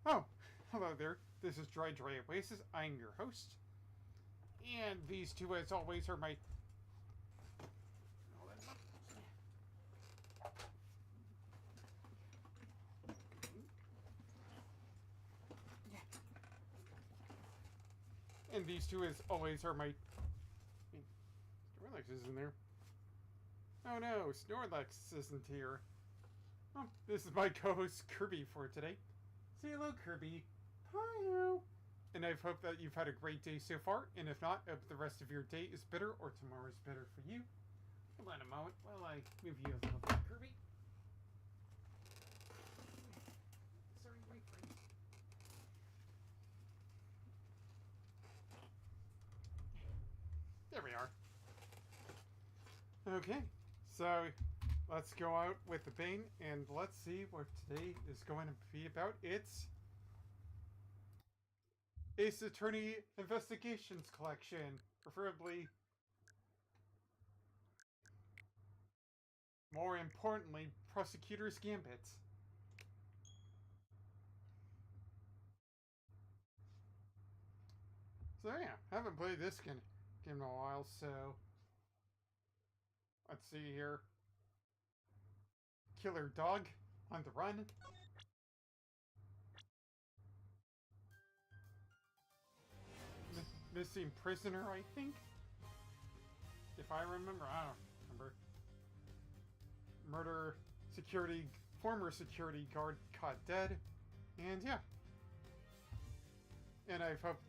Oh, hello there. This is Dry Oasis. I'm your host. And these two, as always, are my... And these two, as always, are my... Snorlax is in there. Oh no, Snorlax isn't here. Oh, this is my co-host Kirby for today. Say hello, Kirby. Hi. And I hope that you've had a great day so far, and if not, hope the rest of your day is better or tomorrow is better for you. Hold on a moment while I move you a little bit, Kirby. Sorry, wait for me. There we are. Okay, so let's go out with the Bane, and let's see what today is going to be about. It's Ace Attorney Investigations Collection, preferably, more importantly, Prosecutor's Gambit. So yeah, haven't played this game in a while, so let's see here. Killer Dog on the Run. Missing Prisoner, I think? If I remember, I don't remember. Murder security, former security guard caught dead. And yeah. And I've hoped,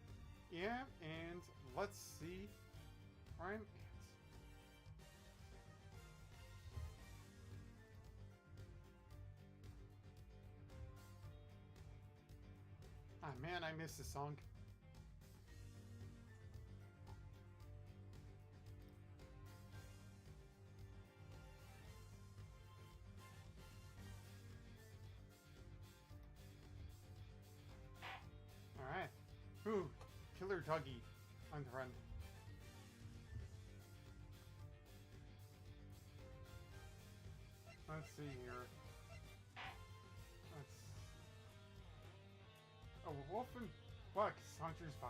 yeah, and let's see. Crime Ah man, I miss this song. Alright. Ooh, Killer Doggy on the run. Let's see here. A wolf and buck saunters by.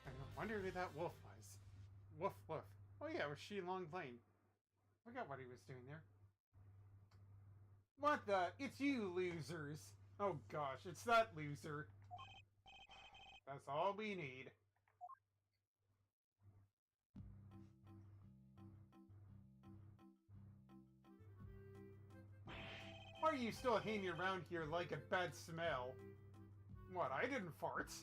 I wonder who that wolf was. Woof woof. Oh yeah, it was Long Lane. Forgot what he was doing there. What the? It's you losers! Oh gosh, it's that loser. That's all we need. Why are you still hanging around here like a bad smell? What, I didn't fart.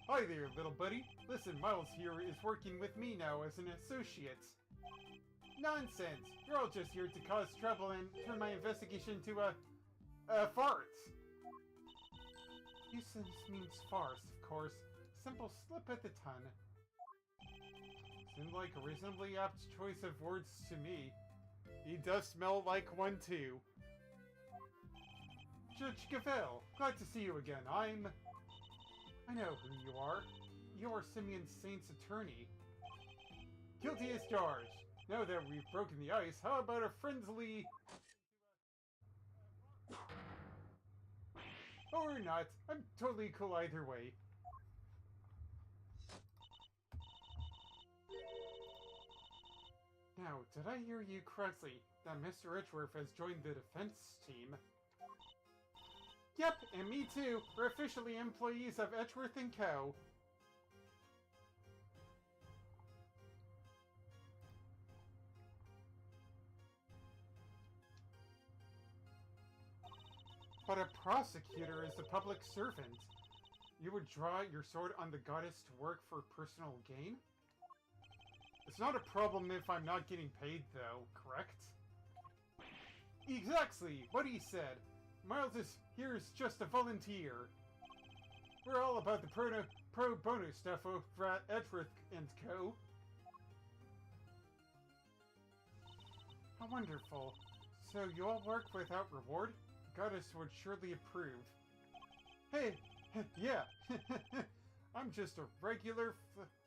Hi there, little buddy. Listen, Miles here is working with me now as an associate. Nonsense! You're all just here to cause trouble and turn my investigation to a farce. Nuisance means farce, of course. Simple slip at the tongue. Seemed like a reasonably apt choice of words to me. He does smell like one too. Judge Gavel, glad to see you again. I know who you are. You're Simeon Saint's attorney. Guilty as charged. Now that we've broken the ice, how about a friendly... Or not. I'm totally cool either way. Now, did I hear you correctly? That Mr. Edgeworth has joined the defense team. Yep, and me too. We're officially employees of Edgeworth & Co. But a prosecutor is a public servant. You would draw your sword on the goddess to work for personal gain? It's not a problem if I'm not getting paid, though, correct? Exactly! What he said! Miles is here is just a volunteer. We're all about the pro bono stuff over at Edgeworth & Co. How wonderful. So you all work without reward? Goddess would surely approve. Hey, yeah, I'm just a regular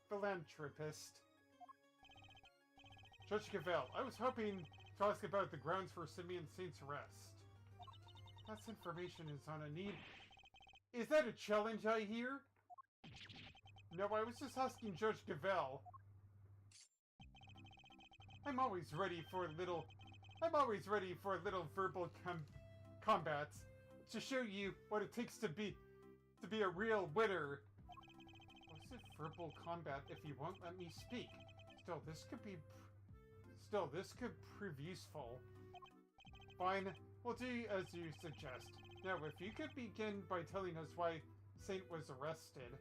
philanthropist. Judge Cavell, I was hoping to ask about the grounds for Simeon Saint's arrest. That information is on a need. Is that a challenge I hear? No, I was just asking Judge Cavell. I'm always ready for a little verbal combats to show you what it takes to be a real winner. What's it verbal combat if you won't let me speak? Still, this could prove useful. Fine, we'll do as you suggest. Now, if you could begin by telling us why Saint was arrested.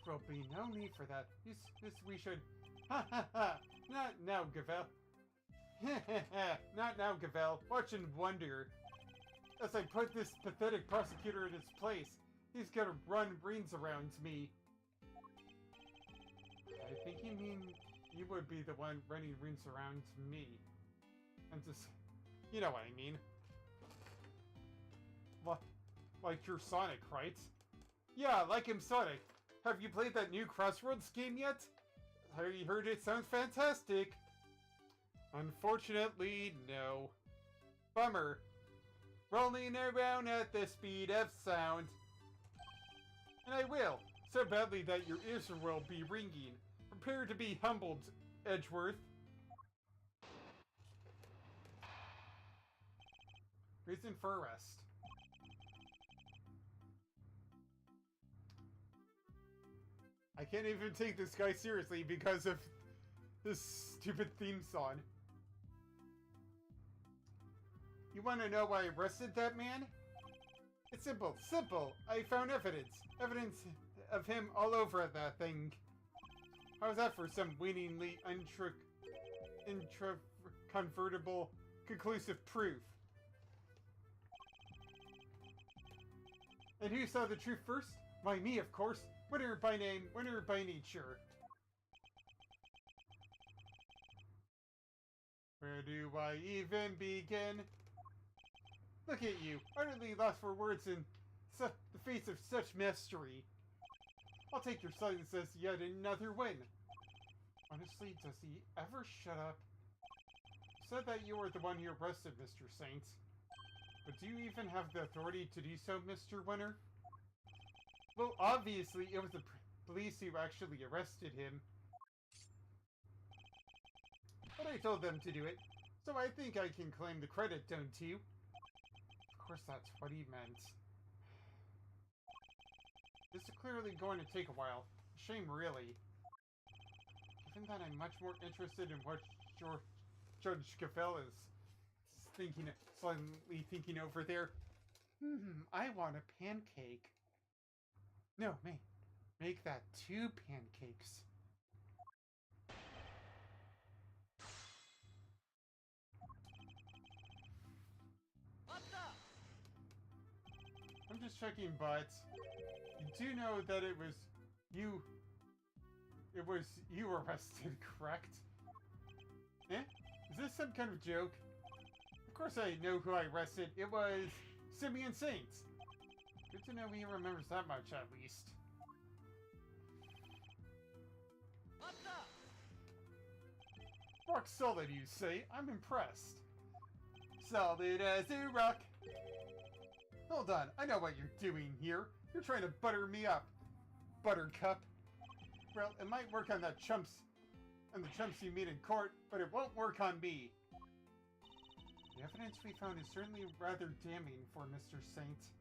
There'll be no need for that. This we should... Ha ha ha! Not now, Gavel. Not now, Gavel. Watch and wonder. As I put this pathetic prosecutor in his place, he's gonna run rings around me. I think you mean you would be the one running rings around me. And just... You know what I mean. Like you're Sonic, right? Yeah, like him Sonic. Have you played that new Crossroads game yet? Have you heard it sounds fantastic? Unfortunately, no. Bummer. Rolling around at the speed of sound. And I will, so badly that your ears will be ringing. Prepare to be humbled, Edgeworth. Reason for arrest. I can't even take this guy seriously because of this stupid theme song. You want to know why I arrested that man? It's simple. Simple. I found evidence. Evidence of him all over that thing. How's that for some winningly incontrovertible conclusive proof? And who saw the truth first? Why, me, of course. Winner by name, winner by nature. Where do I even begin? Look at you, utterly lost for words in the face of such mystery. I'll take your silence as yet another win. Honestly, does he ever shut up? You said that you were the one who arrested Mr. Saint. But do you even have the authority to do so, Mr. Winner? Well, obviously, it was the police who actually arrested him. But I told them to do it, so I think I can claim the credit, don't you? Of course, that's what he meant. This is clearly going to take a while. Shame, really. Given that I'm much more interested in what Judge Cavell is slightly thinking over there. I want a pancake. No, make that 2 pancakes. I'm just checking, but you do know that it was you arrested, correct? Eh? Is this some kind of joke? Of course I know who I arrested. It was Simeon Saint. Good to know he remembers that much, at least. Rock solid, you say? I'm impressed. Solid as a rock. Hold on, I know what you're doing here. You're trying to butter me up, Buttercup. Well, it might work on the chumps you meet in court, but it won't work on me. The evidence we found is certainly rather damning for Mr. Saint.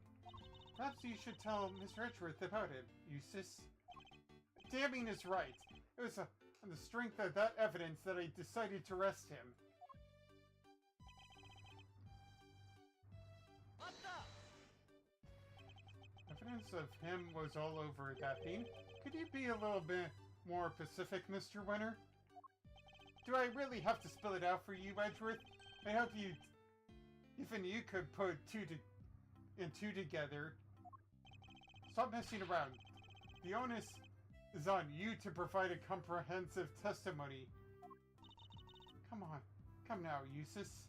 Perhaps you should tell Mr. Edgeworth about it, Eustace. Damning is right. It was on the strength of that evidence that I decided to arrest him. Evidence of him was all over that theme. Could you be a little bit more specific, Mr. Winner? Do I really have to spell it out for you, Edgeworth? I hope even you could put 2 and 2 together. Stop messing around. The onus is on you to provide a comprehensive testimony. Come on. Come now, Eustace.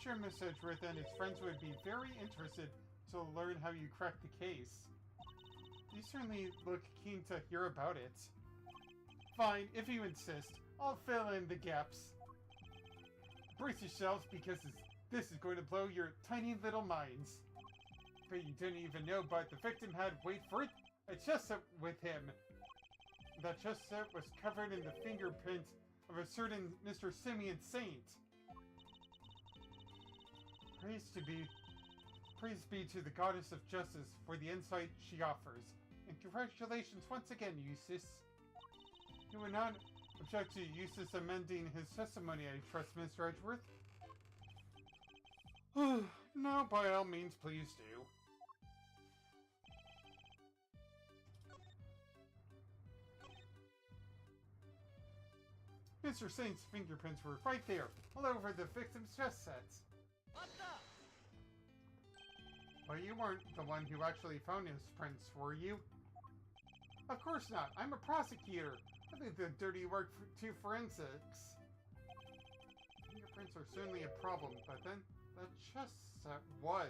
Sure, Miss Edgeworth and his friends would be very interested to learn how you cracked the case. You certainly look keen to hear about it. Fine, if you insist, I'll fill in the gaps. Brace yourselves because this is going to blow your tiny little minds. But you didn't even know, but the victim had, wait for it, a chest set with him. That chest set was covered in the fingerprint of a certain Mr. Simeon Saint. Praise be to the goddess of justice for the insight she offers. And congratulations once again, Eustace. You would not object to Eustace amending his testimony, I trust, Mr. Edgeworth? No, by all means, please do. Mr. Saint's fingerprints were right there, all over the victim's chest sets. Well, you weren't the one who actually found his prints, were you? Of course not. I'm a prosecutor. I leave the dirty work to forensics. Fingerprints are certainly a problem, but then that chest set was.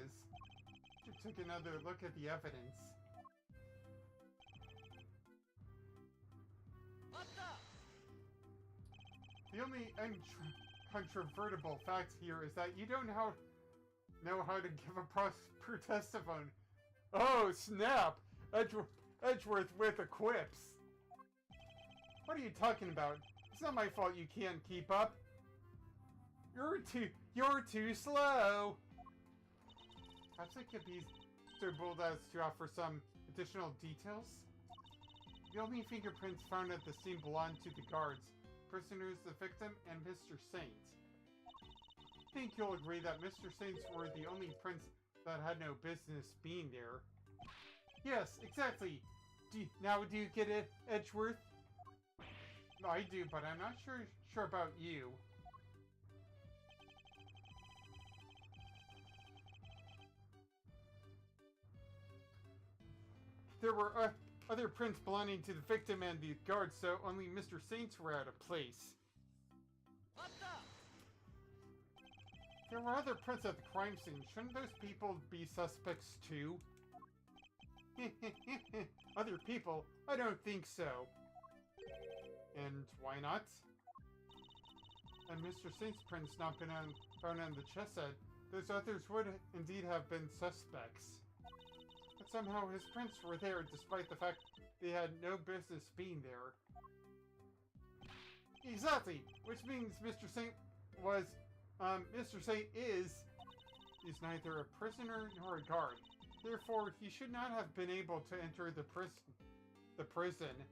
You took another look at the evidence. The only incontrovertible fact here is that you don't know how to give a proper testimony. Oh, snap! Edgeworth with a quips. What are you talking about? It's not my fault you can't keep up. You're too slow. Perhaps I could be so bold as to offer some additional details. The only fingerprints found at the scene belong to the guards, prisoners, the victim, and Mr. Saint. I think you'll agree that Mr. Saints were the only prints that had no business being there. Yes, exactly. Now do you get it, Edgeworth? I do, but I'm not sure about you. There were other prints belonging to the victim and the guards, so only Mr. Saints were out of place. There were other prints at the crime scene. Shouldn't those people be suspects too? Other people? I don't think so. And why not? And Mr. Saint's prints not been found on the chest set, those others would indeed have been suspects. But somehow his prints were there despite the fact they had no business being there. Exactly! Which means Mr. Saint is neither a prisoner nor a guard. Therefore, he should not have been able to enter the prison.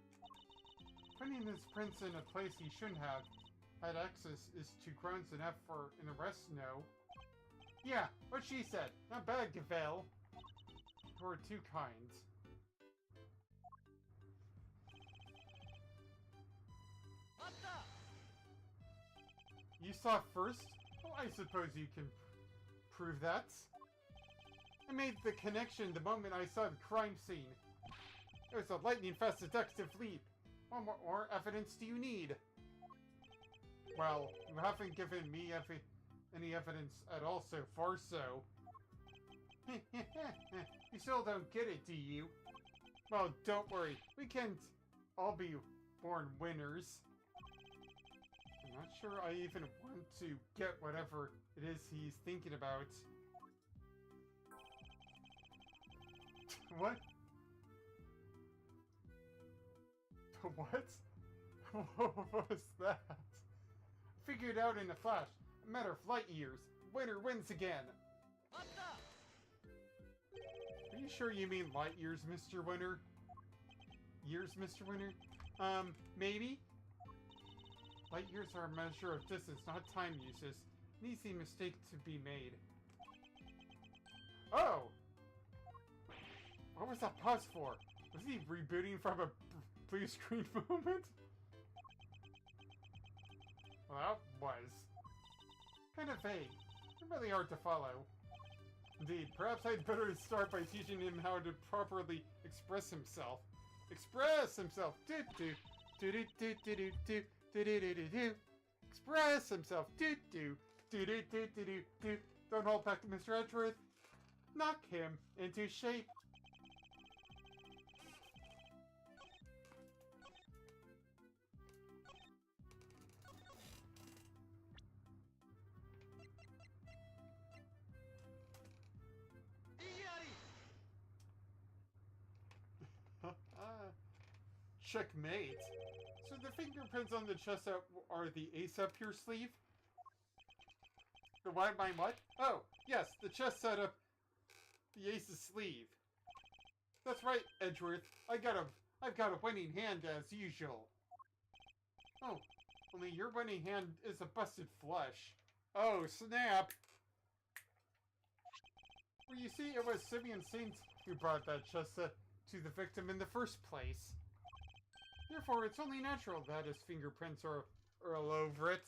Putting his prints in a place he shouldn't have had access is too grounds enough for an arrest, no? Yeah, what she said. Not bad, Gavel. You are too kind. You saw first? Well, I suppose you can prove that. I made the connection the moment I saw the crime scene. It was a lightning-fast deductive leap. What more evidence do you need? Well, you haven't given me any evidence at all so far, so... You still don't get it, do you? Well, don't worry. We can't all be born winners. I'm not sure I even want to get whatever it is he's thinking about. What? What? What was that? Figured out in a flash. A matter of light years. Winner wins again. Are you sure you mean light years, Mr. Winner? Years, Mr. Winner? Maybe? Light years are a measure of distance, not time uses. An easy mistake to be made. Oh! What was that pause for? Was he rebooting from a blue screen moment? Well, that was kind of vague. Really hard to follow. Indeed, perhaps I'd better start by teaching him how to properly express himself. Express himself! Do-do! Do-do-do-do-do-do! Do-do-do-do-do! Express himself! Do-do! Do-do-do-do-do-do! Don't hold back, Mr. Edgeworth! knock him into shape. Checkmate. So the fingerprints on the chest are the ace up your sleeve? The what? My what? Oh, yes, the chest set up the ace's sleeve. That's right, Edgeworth. I've got a winning hand as usual. Oh, only your winning hand is a busted flush. Oh, snap! Well, you see, it was Simeon Saint who brought that chest set to the victim in the first place. Therefore, it's only natural that his fingerprints are all over it.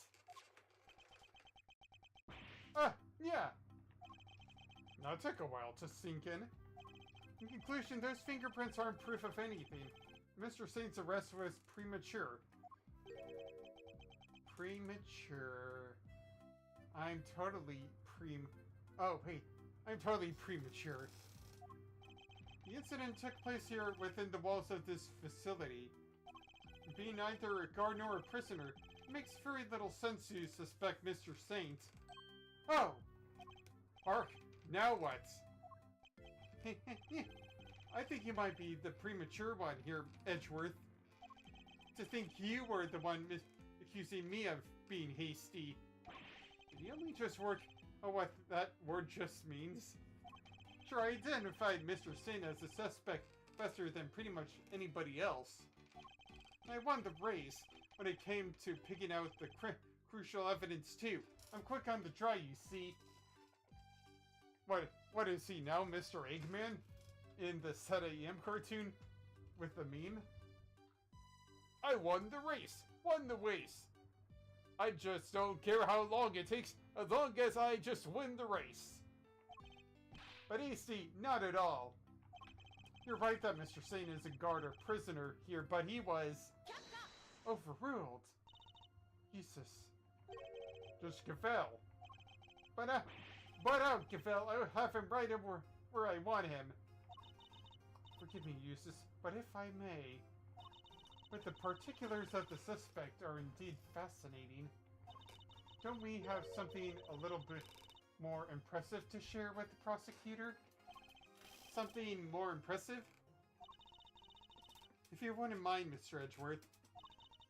Yeah. Now it took a while to sink in. In conclusion, those fingerprints aren't proof of anything. Mr. Saint's arrest was premature. Premature. I'm totally premature. The incident took place here within the walls of this facility. Being neither a guard nor a prisoner, it makes very little sense to suspect Mr. Saint. Oh! Ark, now what? I think you might be the premature one here, Edgeworth. To think you were the one accusing me of being hasty. Did you only just work out what that word just means? Sure, I identified Mr. Saint as a suspect faster than pretty much anybody else. I won the race when it came to picking out the crucial evidence too. I'm quick on the draw, you see. What is he now, Mr. Eggman? In the Set AM cartoon with the meme? I won the race! Won the race! I just don't care how long it takes, as long as I just win the race. But hasty, not at all. You're right that Mr. Saint is a guard or prisoner here, but he was overruled. Jesus. Just Gavel. But Gavel, I have him right where I want him. Forgive me, Eustace, but if I may, but the particulars of the suspect are indeed fascinating. Don't we have something a little bit more impressive to share with the prosecutor? Something more impressive? If you wouldn't mind, Mr. Edgeworth,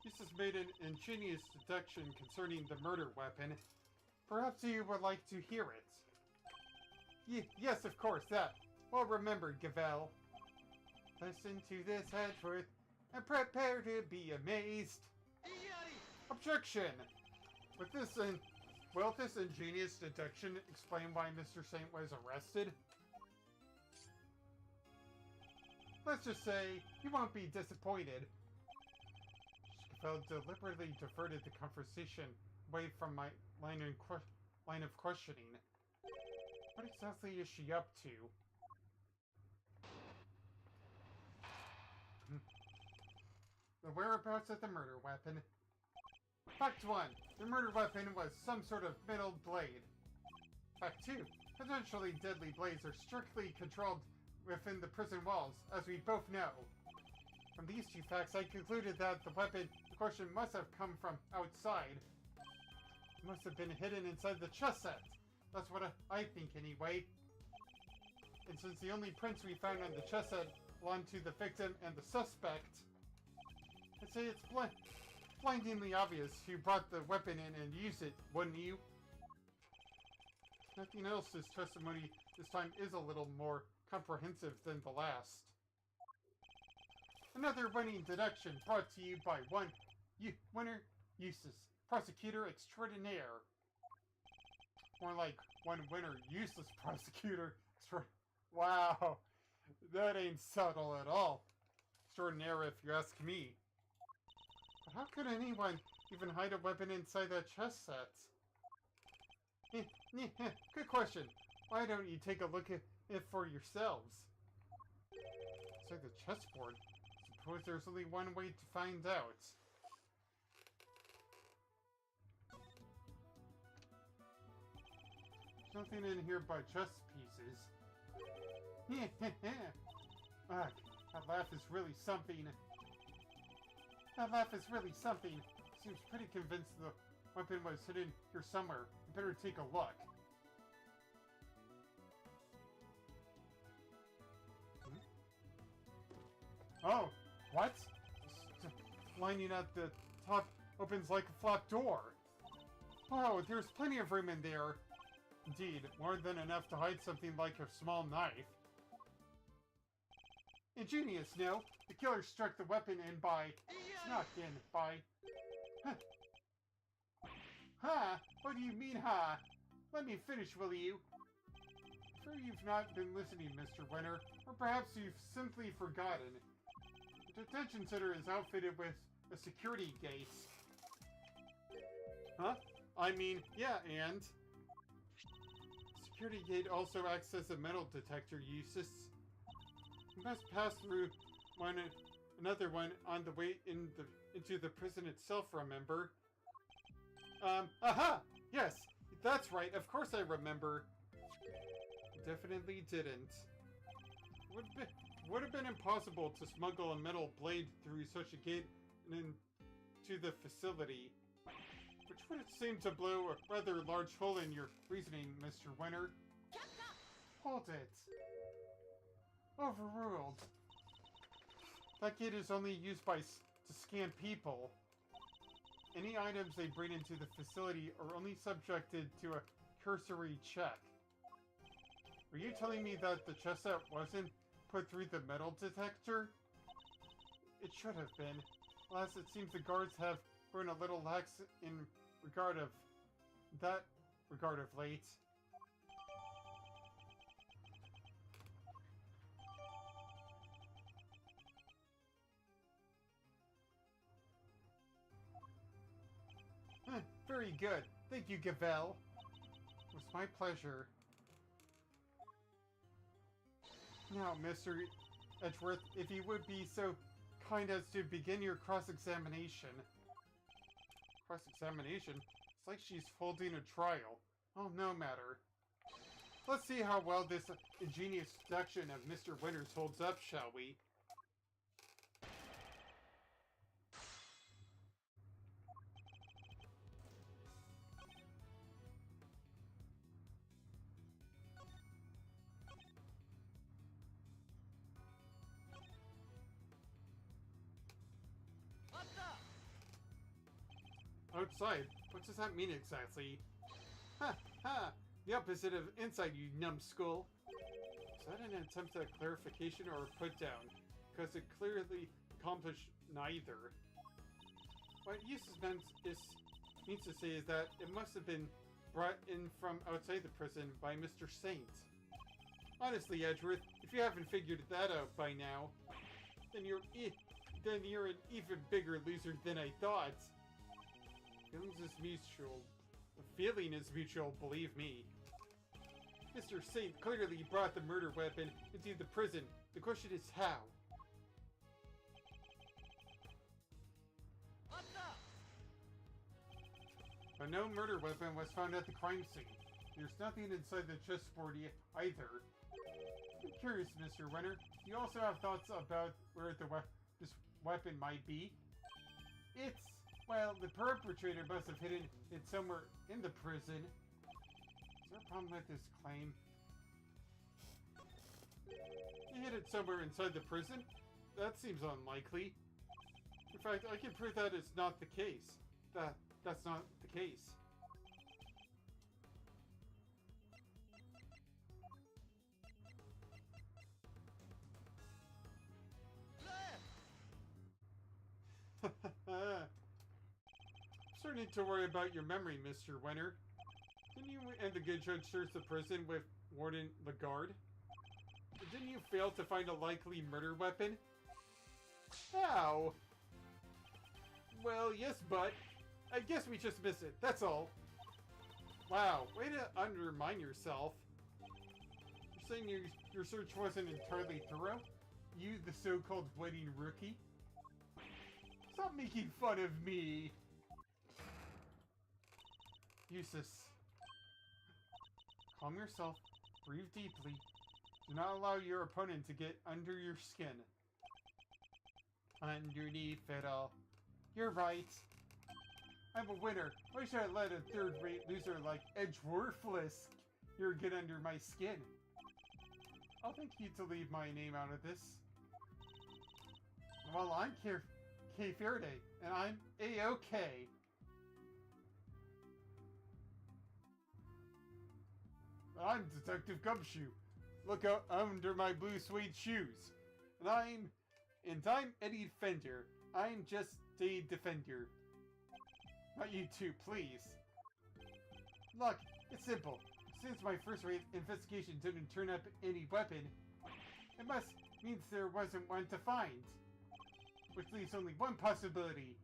Eustace made an ingenious deduction concerning the murder weapon. Perhaps you would like to hear it. Yes, of course, that. Well remembered, Gavel. Listen to this, Edgeworth, and prepare to be amazed. Objection! Will this ingenious deduction explain why Mr. Saint was arrested? Let's just say you won't be disappointed. Gavel deliberately diverted the conversation away from my line of questioning. What exactly is she up to? The whereabouts of the murder weapon. Fact 1. The murder weapon was some sort of metal blade. Fact 2. Potentially deadly blades are strictly controlled within the prison walls, as we both know. From these two facts, I concluded that the weapon in question must have come from outside. It must have been hidden inside the chest set. That's what I think anyway. And since the only prints we found on the chest set belong to the victim and the suspect, I'd say it's blindingly obvious who brought the weapon in and used it, wouldn't you? Nothing else, his testimony this time is a little more comprehensive than the last. Another winning deduction brought to you by winner Eustace, prosecutor extraordinaire. More like one winner useless prosecutor. Wow, that ain't subtle at all. Extraordinaire if you ask me. But how could anyone even hide a weapon inside that chest set? Good question. Why don't you take a look at it for yourselves? Inside the chessboard? Suppose there's only one way to find out. There's nothing in here but chess pieces. Ugh, that laugh is really something. That laugh is really something. Seems pretty convinced the weapon was hidden here somewhere. You better take a look. Oh, what? Lining at the top opens like a flap door. Oh, there's plenty of room in there. Indeed, more than enough to hide something like a small knife. Ingenious, no? The killer struck the weapon in by... snuck in by... Huh. Ha! What do you mean, ha? Let me finish, will you? Sure you've not been listening, Mr. Winter, or perhaps you've simply forgotten. The detention center is outfitted with a security gate. Huh? I mean, yeah, and... Security gate also acts as a metal detector, Eustace. You must pass through another one on the way into the prison itself, remember? Aha! Yes, that's right, of course I remember. Definitely didn't. Would have been impossible to smuggle a metal blade through such a gate and into the facility. Which would seem to blow a rather large hole in your reasoning, Mr. Winter. Hold it. Overruled. That gate is only used to scan people. Any items they bring into the facility are only subjected to a cursory check. Are you telling me that the chest set wasn't put through the metal detector? It should have been. Alas, it seems the guards have grown a little lax in regard of late. Very good. Thank you, Gavel. It was my pleasure. Now, Mr. Edgeworth, if you would be so kind as to begin your cross-examination. Cross-examination? It's like she's holding a trial. Oh, no matter. Let's see how well this ingenious deduction of Mr. Winters holds up, shall we? Outside? What does that mean exactly? Ha! Ha! The opposite of inside, you numbskull! Is that an attempt at clarification or a put down? Because it clearly accomplished neither. What Eustace means to say is that it must have been brought in from outside the prison by Mr. Saint. Honestly, Edgeworth, if you haven't figured that out by now, then you're an even bigger loser than I thought. Feelings is mutual. The feeling is mutual, believe me. Mr. Saint clearly brought the murder weapon into the prison. The question is how? But no murder weapon was found at the crime scene. There's nothing inside the chessboard either. I'm curious, Mr. Winter. Do you also have thoughts about where this weapon might be? Well, the perpetrator must have hidden it somewhere in the prison. Is there a problem with this claim? He hid it somewhere inside the prison? That seems unlikely. In fact, I can prove that it's not the case. That's not the case. Starting to worry about your memory, Mr. Winter. Didn't you and the good judge search the prison with Warden Lagarde? Didn't you fail to find a likely murder weapon? How? Well, yes, but I guess we just missed it, that's all. Wow, way to undermine yourself. You're saying your search wasn't entirely thorough? You, the so-called wedding rookie? Stop making fun of me! Eustace. Calm yourself, breathe deeply. Do not allow your opponent to get under your skin. Underneath it all. You're right. I'm a winner. Why should I let a third-rate loser like Edgeworthless here get under my skin? I'll thank you to leave my name out of this. Well, I'm Kay Faraday, and I'm A-OK. I'm Detective Gumshoe. Look out under my blue suede shoes. And I'm Eddie Fender. I'm just a defender. Not you two, please. Look, it's simple. Since my first-rate investigation didn't turn up any weapon, it must mean there wasn't one to find. Which leaves only one possibility.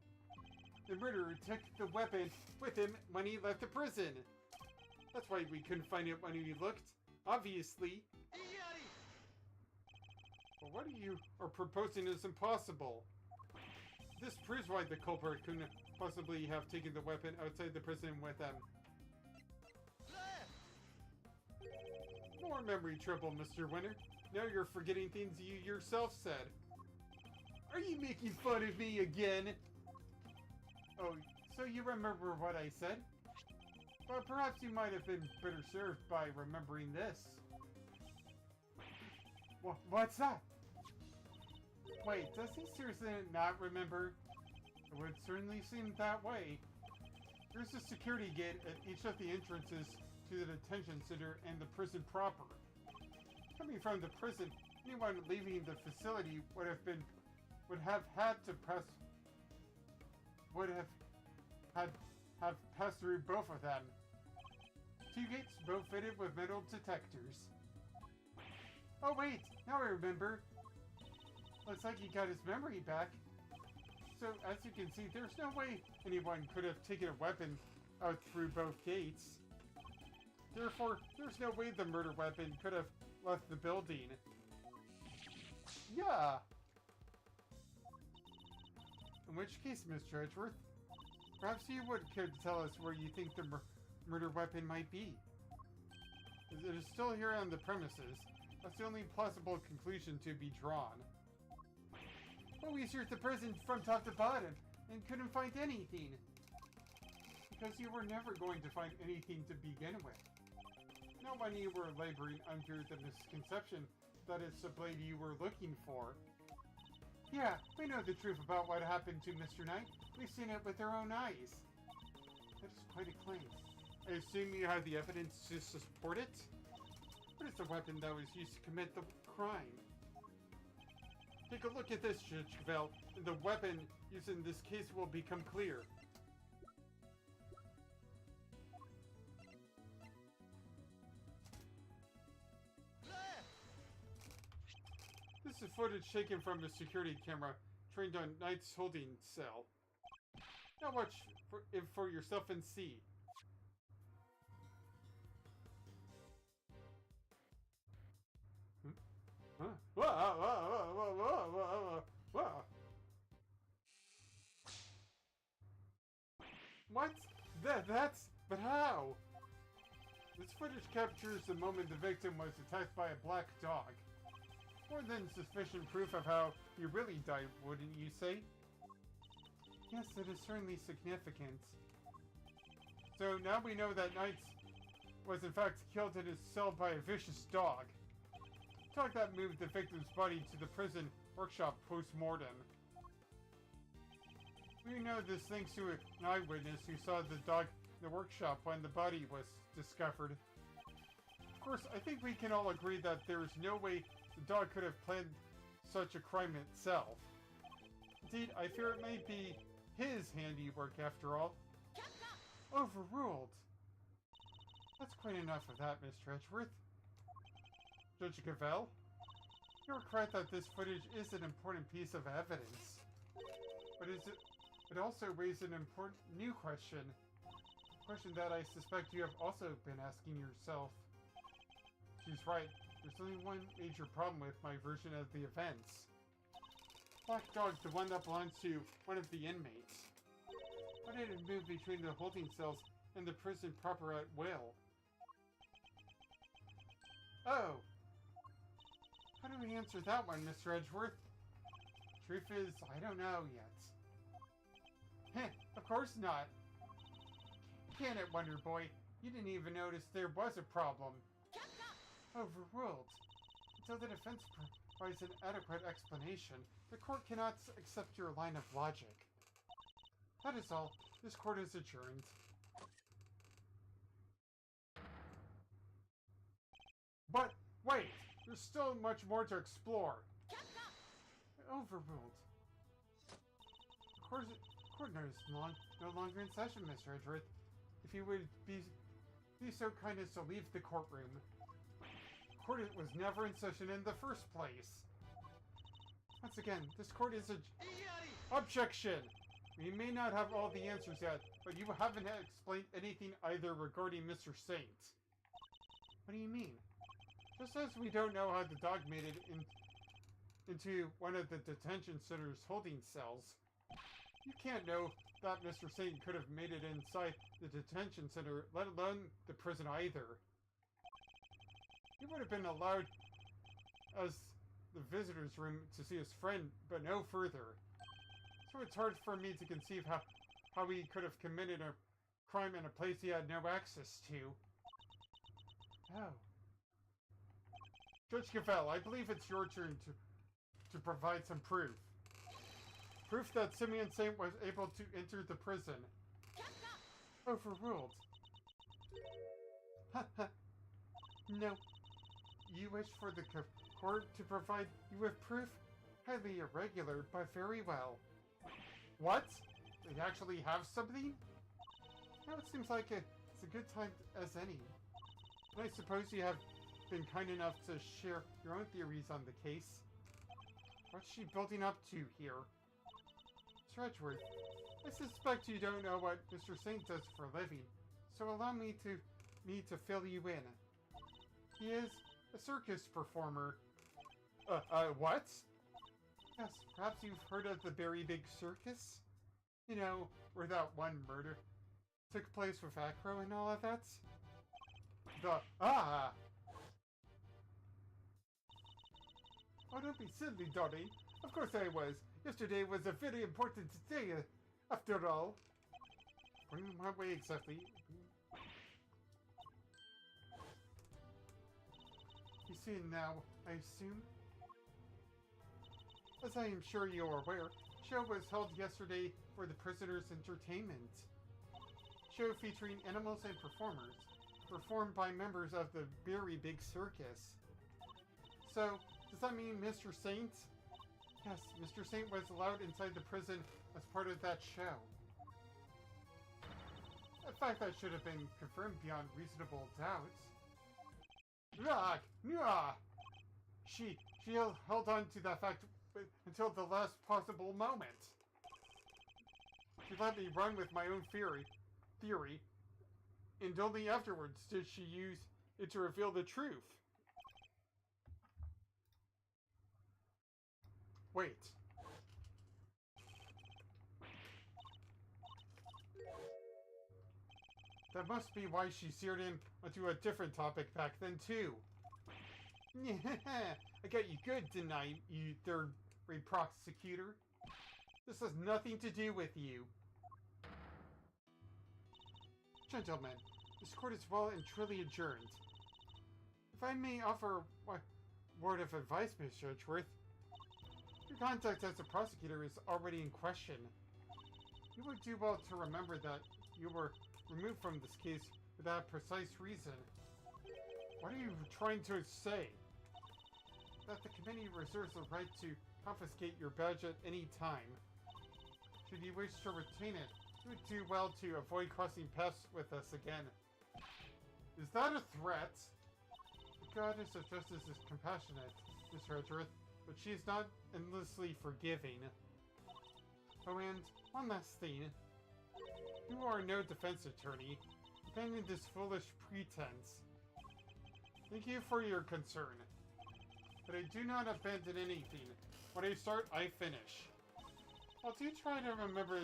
The murderer took the weapon with him when he left the prison. That's why we couldn't find it when we looked. Obviously. But what you are proposing is impossible. This proves why the culprit couldn't possibly have taken the weapon outside the prison with them. More memory trouble, Mr. Winner. Now you're forgetting things you yourself said. Are you making fun of me again? Oh, so you remember what I said? But perhaps you might have been better served by remembering this. What's that? Wait, does he seriously not remember? It would certainly seem that way. There's a security gate at each of the entrances to the detention center and the prison proper. Coming from the prison, anyone leaving the facility would have passed through both of them. Two gates both fitted with metal detectors. Oh wait, now I remember. Looks like he got his memory back. So as you can see, there's no way anyone could have taken a weapon out through both gates. Therefore, there's no way the murder weapon could have left the building. Yeah. In which case, Mr. Edgeworth, perhaps you could tell us where you think the murder weapon might be. It is still here on the premises. That's the only plausible conclusion to be drawn. But we searched the prison from top to bottom and couldn't find anything. Because you were never going to find anything to begin with. Not when you were laboring under the misconception that it's the blade you were looking for. Yeah, we know the truth about what happened to Mr. Knight. We've seen it with our own eyes. That is quite a claim. I assume you have the evidence to support it? What is the weapon that was used to commit the crime? Take a look at this, Judge Cavell, and the weapon used in this case will become clear. This is footage taken from a security camera trained on Knight's holding cell. Now watch for yourself and see. What? But how? This footage captures the moment the victim was attacked by a black dog. More than sufficient proof of how he really died, wouldn't you say? Yes, it is certainly significant. So now we know that Knight was in fact killed in his cell by a vicious dog. Dog that moved the victim's body to the prison workshop post-mortem. We know this thanks to an eyewitness who saw the dog in the workshop when the body was discovered. Of course, I think we can all agree that there is no way the dog could have planned such a crime itself. Indeed, I fear it may be his handiwork after all. Overruled. That's quite enough of that, Mr. Edgeworth. Judge Cavell, you're correct that this footage is an important piece of evidence. But it also raises an important new question. A question that I suspect you have also been asking yourself. She's right. There's only one major problem with my version of the events. Black Dog, the one that belongs to one of the inmates. Why did it move between the holding cells and the prison proper at will? Oh! answer that one, Mr. Edgeworth. Truth is, I don't know yet. Heh, of course not. Can it, Wonder Boy? You didn't even notice there was a problem. Overruled. Until the defense provides an adequate explanation, the court cannot accept your line of logic. That is all. This court is adjourned. But, wait! There's still much more to explore. Overruled. Court is no longer in session, Mr. Edgeworth. If you would be so kind as to leave the courtroom. Court was never in session in the first place. Once again, this court is a... Objection! We may not have all the answers yet, but you haven't explained anything either regarding Mr. Saint. What do you mean? Just as we don't know how the dog made it into one of the detention center's holding cells, you can't know that Mr. Saint could have made it inside the detention center, let alone the prison either. He would have been allowed as the visitor's room to see his friend, but no further. So it's hard for me to conceive how he could have committed a crime in a place he had no access to. Oh. Judge Cavell, I believe it's your turn to provide some proof. Proof that Simeon Saint was able to enter the prison. Overruled. No. You wish for the court to provide you with proof? Highly irregular, but very well. What? They actually have something? Now it seems like it's a good time as any. And I suppose you have been kind enough to share your own theories on the case. What's she building up to here? Mr. Edgeworth, I suspect you don't know what Mr. Saint does for a living, so allow me to fill you in. He is a circus performer. What? Yes, perhaps you've heard of the Very Big Circus? You know, where that one murder took place with Acro and all of that? Oh, don't be silly, darling. Of course I was. Yesterday was a very important day, after all. What way exactly? You see now, I assume? As I am sure you are aware, show was held yesterday for the prisoners' entertainment. Show featuring animals and performers, performed by members of the Very Big Circus. So, does that mean Mr. Saint? Yes, Mr. Saint was allowed inside the prison as part of that show. A fact that should have been confirmed beyond reasonable doubt. She held on to that fact until the last possible moment. She let me run with my own theory, and only afterwards did she use it to reveal the truth. Wait. That must be why she steered in onto a different topic back then, too. I got you good tonight, you third-rate prosecutor. This has nothing to do with you. Gentlemen, this court is well and truly adjourned. If I may offer a word of advice, Mr. Edgeworth, your conduct as a prosecutor is already in question. You would do well to remember that you were removed from this case without a precise reason. What are you trying to say? That the committee reserves the right to confiscate your badge at any time. Should you wish to retain it, you would do well to avoid crossing paths with us again. Is that a threat? The goddess of justice is compassionate, Mr. Edgeworth, but she is not endlessly forgiving. Oh, and one last thing. You are no defense attorney. Abandon this foolish pretense. Thank you for your concern. But I do not abandon anything. When I start, I finish. I'll do try to remember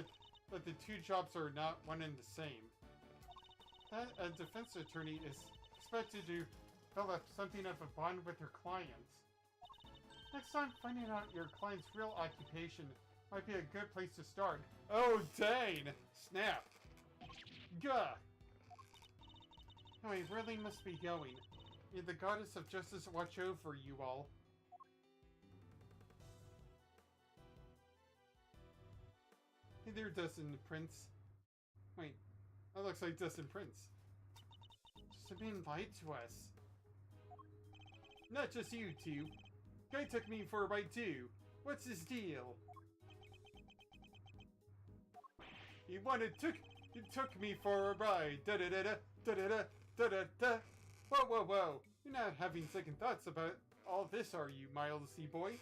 that the two jobs are not one and the same. That a defense attorney is expected to develop something of a bond with her clients. Next time, finding out your client's real occupation might be a good place to start. Oh, dang! Snap! Gah! No, I really must be going. May the goddess of justice watch over you all. Hey there, Dustin Prince. Wait, that looks like Dustin Prince. Just being lied to us. Not just you two. Guy took me for a ride too. What's his deal? He took me for a ride. Da da da da da da da da da. Whoa, whoa, whoa! You're not having second thoughts about all this, are you, Milesy boy?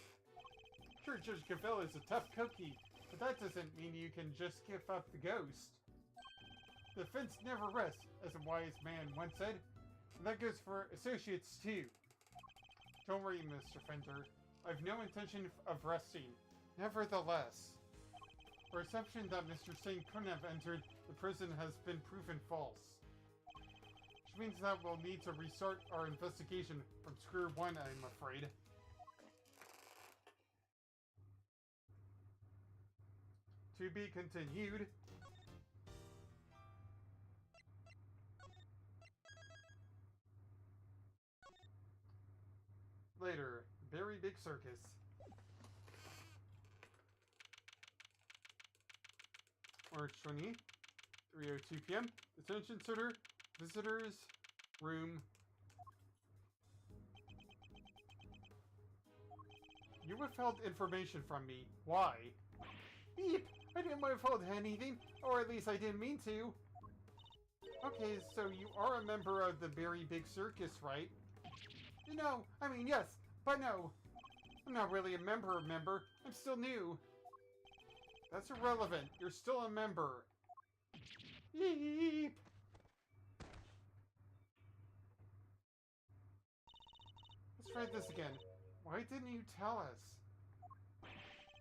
Sure, Judge Cavell is a tough cookie, but that doesn't mean you can just give up the ghost. The fence never rests, as a wise man once said, and that goes for associates too. Don't worry, Mr. Fender. I've no intention of resting. Nevertheless, our assumption that Mr. Singh couldn't have entered the prison has been proven false. Which means that we'll need to restart our investigation from square one, I'm afraid. To be continued. Later, very big circus. March 20, 3:02 p.m. Attention, sir. Visitors room. You withheld information from me. Why? Beep! I didn't withhold anything, or at least I didn't mean to. Okay, so you are a member of the very big circus, right? No, I mean yes, but no. I'm not really a member. I'm still new. That's irrelevant. You're still a member. Yeep! Let's try this again. Why didn't you tell us?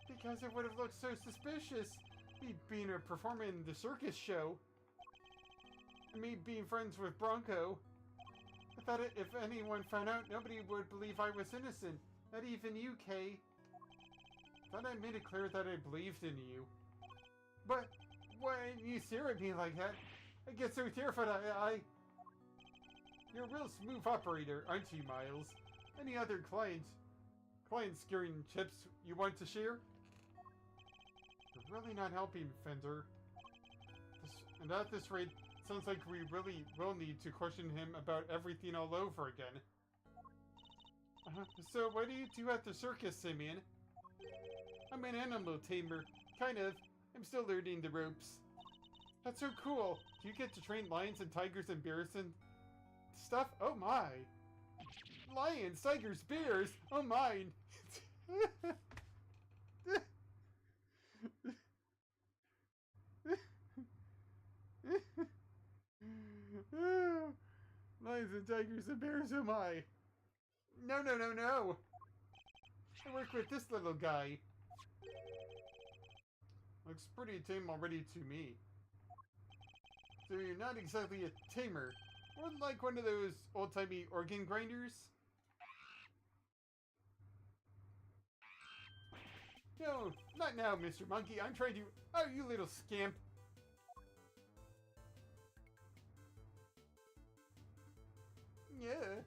Because it would have looked so suspicious. Me being a performer in the circus show. And me being friends with Bronco. I thought if anyone found out, nobody would believe I was innocent. Not even you, Kay. Thought I made it clear that I believed in you. But when you stare at me like that, I get so terrified You're a real smooth operator, aren't you, Miles? Any other clients scaring chips you want to share? You're really not helping, Fender. And at this rate, it sounds like we really will need to question him about everything all over again. So what do you do at the circus, Simeon? I'm an animal tamer. Kind of. I'm still learning the ropes. That's so cool. Do you get to train lions and tigers and bears and stuff? Oh my. Lions, tigers, bears. Oh mine. Lions and tigers and bears, oh my. No, no, no, no. I work with this little guy. Looks pretty tame already to me. So you're not exactly a tamer. More like one of those old-timey organ grinders? No, not now, Mr. Monkey. I'm trying to... Oh, you little scamp. Yeah.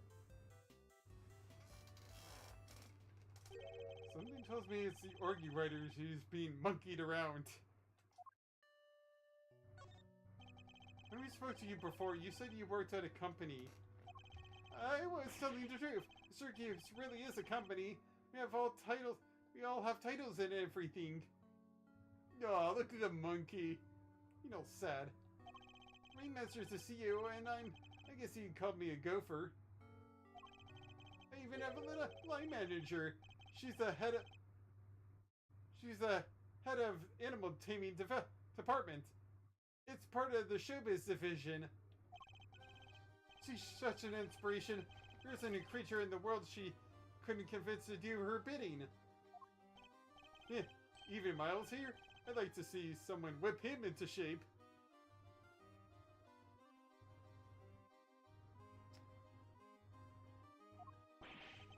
Something tells me it's the orgy writers who's being monkeyed around. When we spoke to you before, you said you worked at a company. I was telling the truth. Circus really is a company. We all have titles and everything. Oh, look at the monkey. You know, sad. Ringmaster's the CEO, and I guess you called me a gopher. I even have a little line manager. She's the head of animal taming department. It's part of the showbiz division. She's such an inspiration. There isn't a creature in the world she couldn't convince to do her bidding. Even Miles here? I'd like to see someone whip him into shape.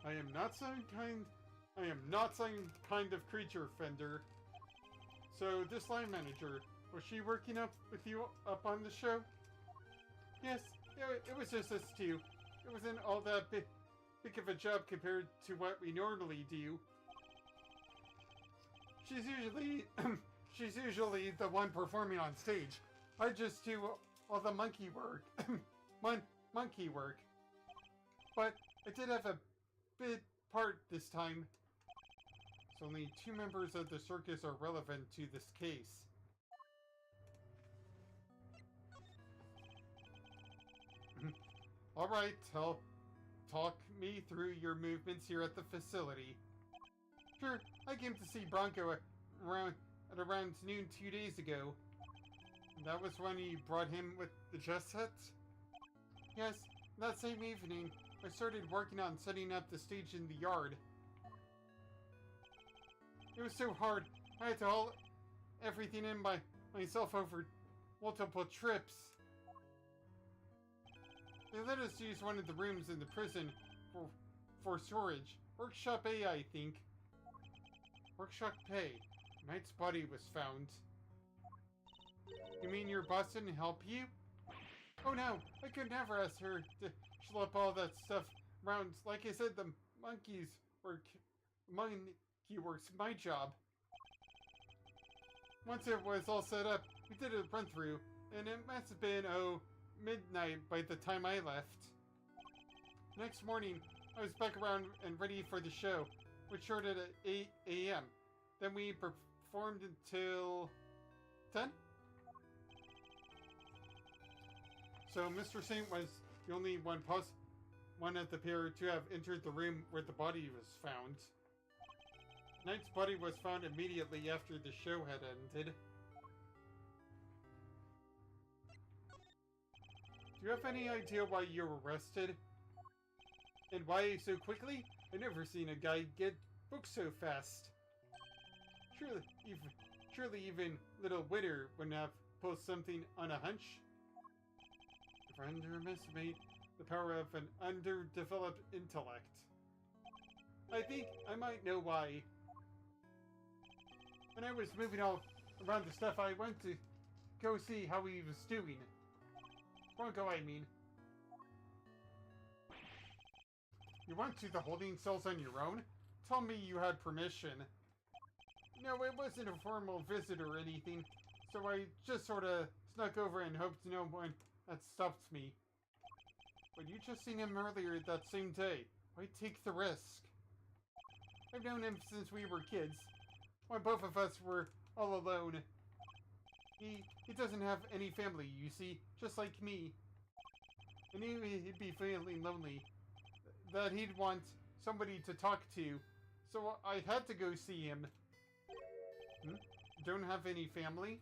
I am not some kind I am not some kind of creature, Fender. So, this line manager, was she working up with you up on the show? Yes, it was just us two. It wasn't all that big of a job compared to what we normally do. She's usually she's usually the one performing on stage. I just do all the monkey work. Monkey work. But I did have a big part this time. So only 2 members of the circus are relevant to this case. Alright, talk me through your movements here at the facility. Sure, I came to see Bronco at around noon 2 days ago. That was when you brought him with the chess sets? Yes, that same evening, I started working on setting up the stage in the yard. It was so hard, I had to haul everything in by myself over multiple trips. They let us use one of the rooms in the prison for storage. Workshop A, I think. Workshop A. Knight's body was found. You mean your boss didn't help you? Oh no, I could never ask her to schlep all that stuff around. Like I said, the monkey work's my job. Once it was all set up, we did a run through, and it must have been, midnight by the time I left. Next morning, I was back around and ready for the show, which started at 8 a.m. Then we performed until 10? So Mr. Saint was the only one of the pair to have entered the room where the body was found. Knight's body was found immediately after the show had ended. Do you have any idea why you were arrested? And why so quickly? I've never seen a guy get booked so fast. Surely even little Witter wouldn't have pulled something on a hunch. Never underestimate the power of an underdeveloped intellect. I think I might know why. When I was moving all around the stuff, I went to go see how he was doing. Bronco, I mean. You went to the holding cells on your own? Tell me you had permission. No, it wasn't a formal visit or anything, so I just sorta snuck over and hoped no one had stopped me. But you just seen him earlier that same day. Why take the risk? I've known him since we were kids, when both of us were all alone. He doesn't have any family, you see, just like me. I knew he'd be feeling lonely, that he'd want somebody to talk to, so I had to go see him. Don't have any family?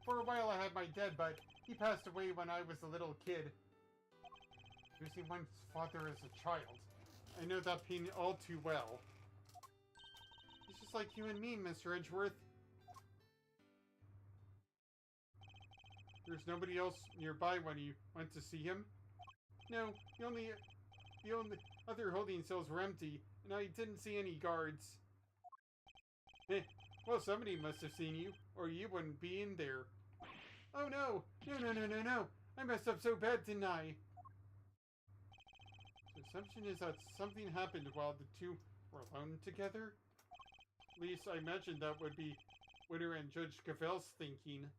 For a while I had my dad, but he passed away when I was a little kid. Losing one's father as a child. I know that pain all too well. He's just like you and me, Mr. Edgeworth. There's nobody else nearby when you went to see him? No, the only other holding cells were empty, and I didn't see any guards. Well, somebody must have seen you, or you wouldn't be in there. Oh no! No! I messed up so bad, didn't I? The assumption is that something happened while the two were alone together? At least I imagine that would be Witter and Judge Cavell's thinking.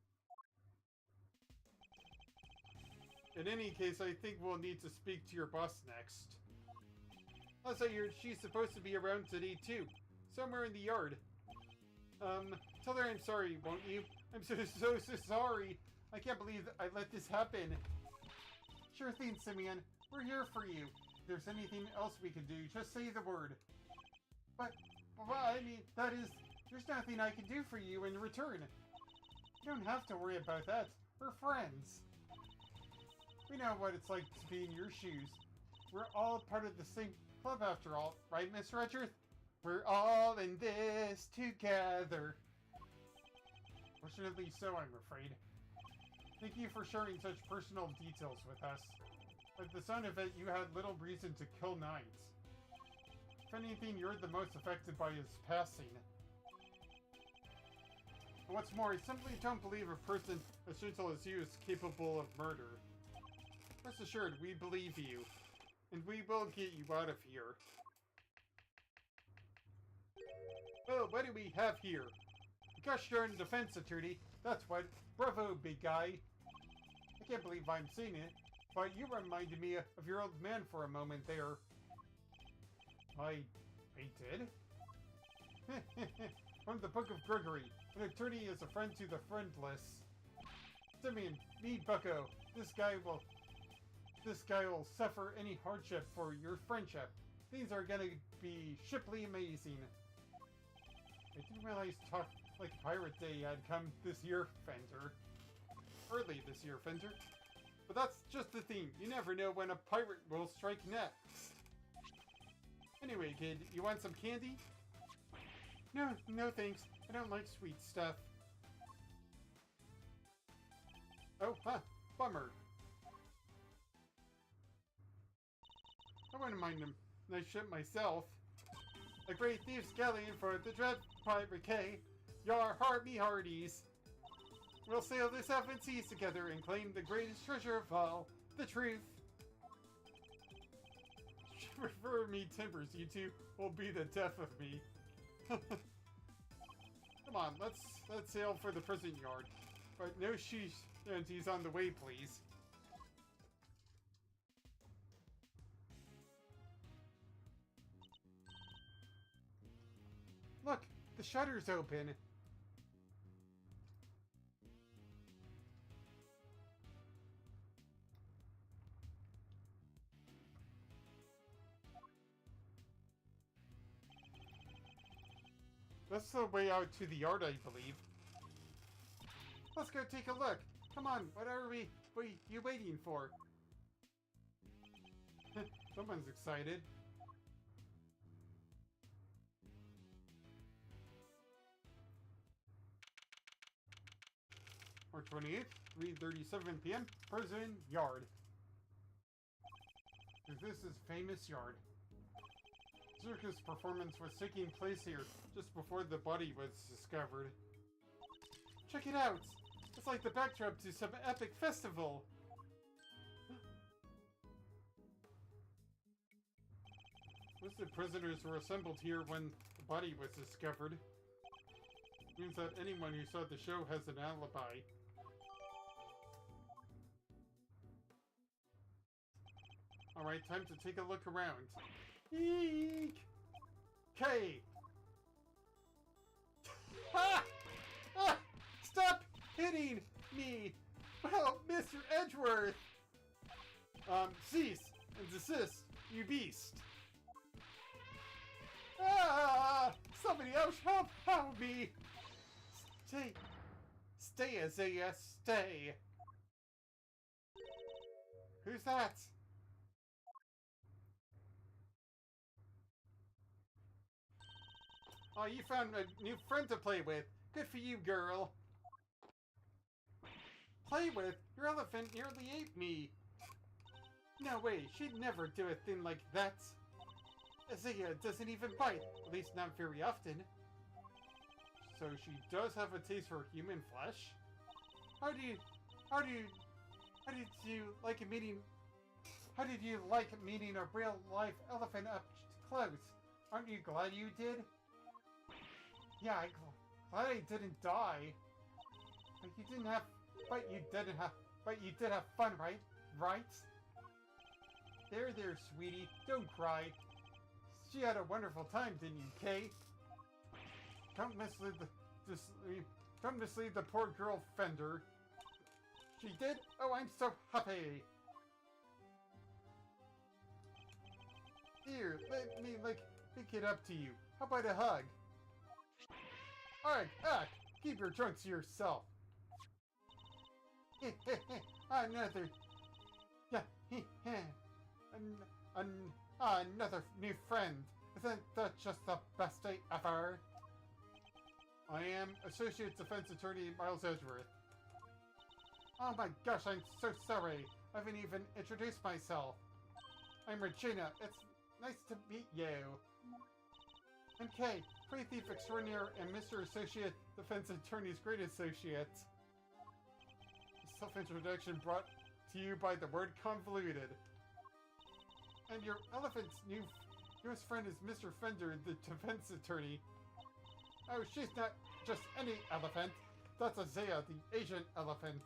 In any case, I think we'll need to speak to your boss next. Also, she's supposed to be around today too. Somewhere in the yard. Tell her I'm sorry, won't you? I'm so sorry. I can't believe I let this happen. Sure thing, Simeon. We're here for you. If there's anything else we can do, just say the word. But I mean, there's nothing I can do for you in return. You don't have to worry about that. We're friends. We know what it's like to be in your shoes. We're all part of the same club after all, right, Mr. Edgeworth? We're all in this together. Fortunately so, I'm afraid. Thank you for sharing such personal details with us. By the sound of it, you had little reason to kill Knights. If anything, you're the most affected by his passing. And what's more, I simply don't believe a person as gentle as you is capable of murder. Rest assured, we believe you. And we will get you out of here. Well, what do we have here? Gosh darn defense attorney. That's what. Bravo, big guy. I can't believe I'm seeing it, but you reminded me of your old man for a moment there. I did? From the Book of Gregory. An attorney is a friend to the friendless. Simeon, me, Bucko. This guy will suffer any hardship for your friendship. Things are gonna be shippily amazing. I didn't realize Talk Like a Pirate Day had come this year, Fender. Early this year, Fender. But that's just the thing. You never know when a pirate will strike next. Anyway, kid, you want some candy? No thanks. I don't like sweet stuff. Oh, huh. Bummer. I wouldn't mind a nice ship myself. A great thieves galleon for the dread pirate K. Yar heart me hearties. We'll sail the seven seas together and claim the greatest treasure of all, the truth. Refer me timbers, you two will be the death of me. Come on, let's sail for the prison yard. But no shanties on the way, please. Look, the shutter's open. That's the way out to the yard, I believe. Let's go take a look. Come on, what are you waiting for? Someone's excited. March 28th, 3:37 p.m. Prison Yard. This is famous yard. Circus performance was taking place here just before the body was discovered. Check it out! It's like the backdrop to some epic festival! Most of the prisoners were assembled here when the body was discovered. Means that anyone who saw the show has an alibi. Alright, time to take a look around. Eek! K! Ah! Ah! Stop hitting me! Well, Mr. Edgeworth! Cease and desist, you beast! Ah! Somebody else help me! Stay as a stay. Who's that? Oh, you found a new friend to play with. Good for you, girl. Play with? Your elephant nearly ate me. No way, she'd never do a thing like that. Isaiah doesn't even bite, at least not very often. So she does have a taste for human flesh? How did you like meeting a real life elephant up close? Aren't you glad you did? Yeah, I'm glad I didn't die. But you did have fun, right? Right? There, sweetie. Don't cry. She had a wonderful time, didn't you, Kay? Don't mislead the poor girl, Fender. She did? Oh, I'm so happy. Here, let me, pick it up to you. How about a hug? Alright, keep your trunks to yourself. Another new friend. Isn't that just the best day ever? I am Associate Defense Attorney Miles Edgeworth. Oh my gosh, I'm so sorry. I haven't even introduced myself. I'm Regina. It's Nice to meet you. I'm Kay, Free Thief Extraordinaire and Mr. Associate Defense Attorney's Great Associate. Self-introduction brought to you by the word convoluted. And your elephant's newest friend is Mr. Fender, the defense attorney. Oh, she's not just any elephant. That's Azea, the Asian elephant.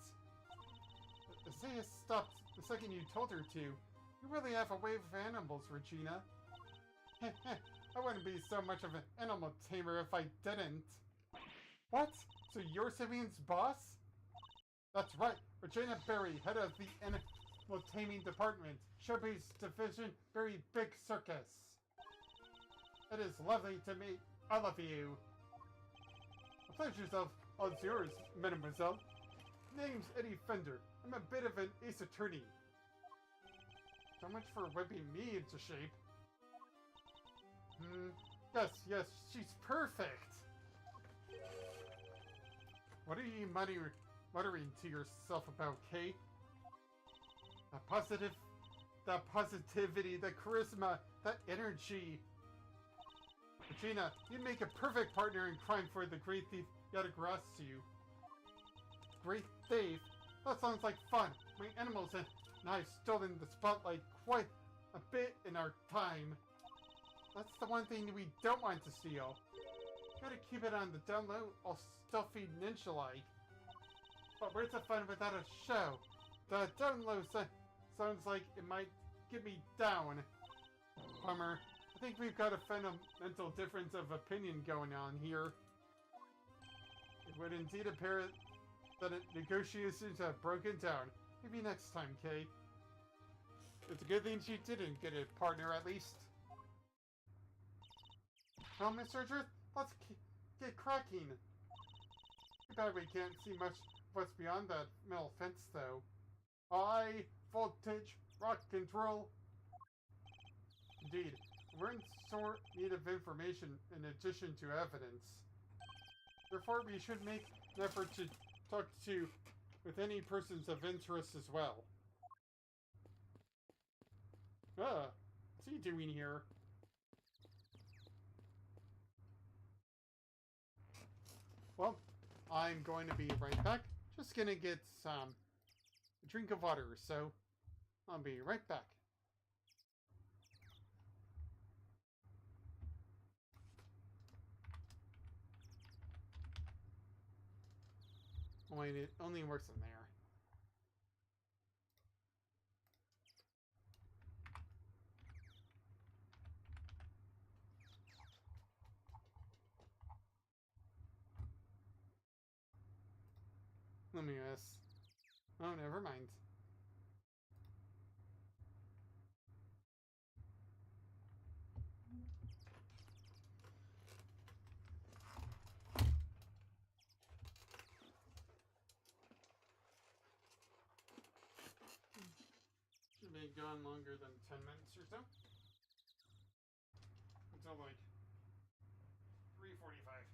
Azea stopped the second you told her to. You really have a way with animals, Regina. I wouldn't be so much of an animal tamer if I didn't. What? So you're Sabine's boss? That's right, Regina Berry, head of the Animal Taming Department, Showbiz Division, Very Big Circus. It is lovely to meet all of you. The pleasure's all yours, mademoiselle. Name's Eddie Fender. I'm a bit of an ace attorney. So much for whipping me into shape. Yes, she's perfect. What are you muttering to yourself about, Kate? The positivity, the charisma, that energy. Regina, you'd make a perfect partner in crime for the Great Thief Yadagrasu. Great Thief? That sounds like fun. My animals and I've stolen the spotlight quite a bit in our time. That's the one thing we don't want to steal. Gotta keep it on the down low, all stuffy ninja-like. But where's the fun without a show? The down low sounds like it might get me down. Bummer. I think we've got a fundamental difference of opinion going on here. It would indeed appear that negotiations have broken down. Maybe next time, Kay. It's a good thing she didn't get a partner, at least. Well, Miss Archer, let's get cracking. Too bad we can't see much of what's beyond that metal fence, though. High voltage rock control. Indeed, we're in sore need of information in addition to evidence. Therefore, we should make an effort to talk to with any persons of interest as well. What's he doing here? Well, I'm going to be right back. Just gonna get a drink of water, so I'll be right back. Wait, it only works in there. Let me guess. Oh, never mind. Should be gone longer than 10 minutes or so. Until like 3:45.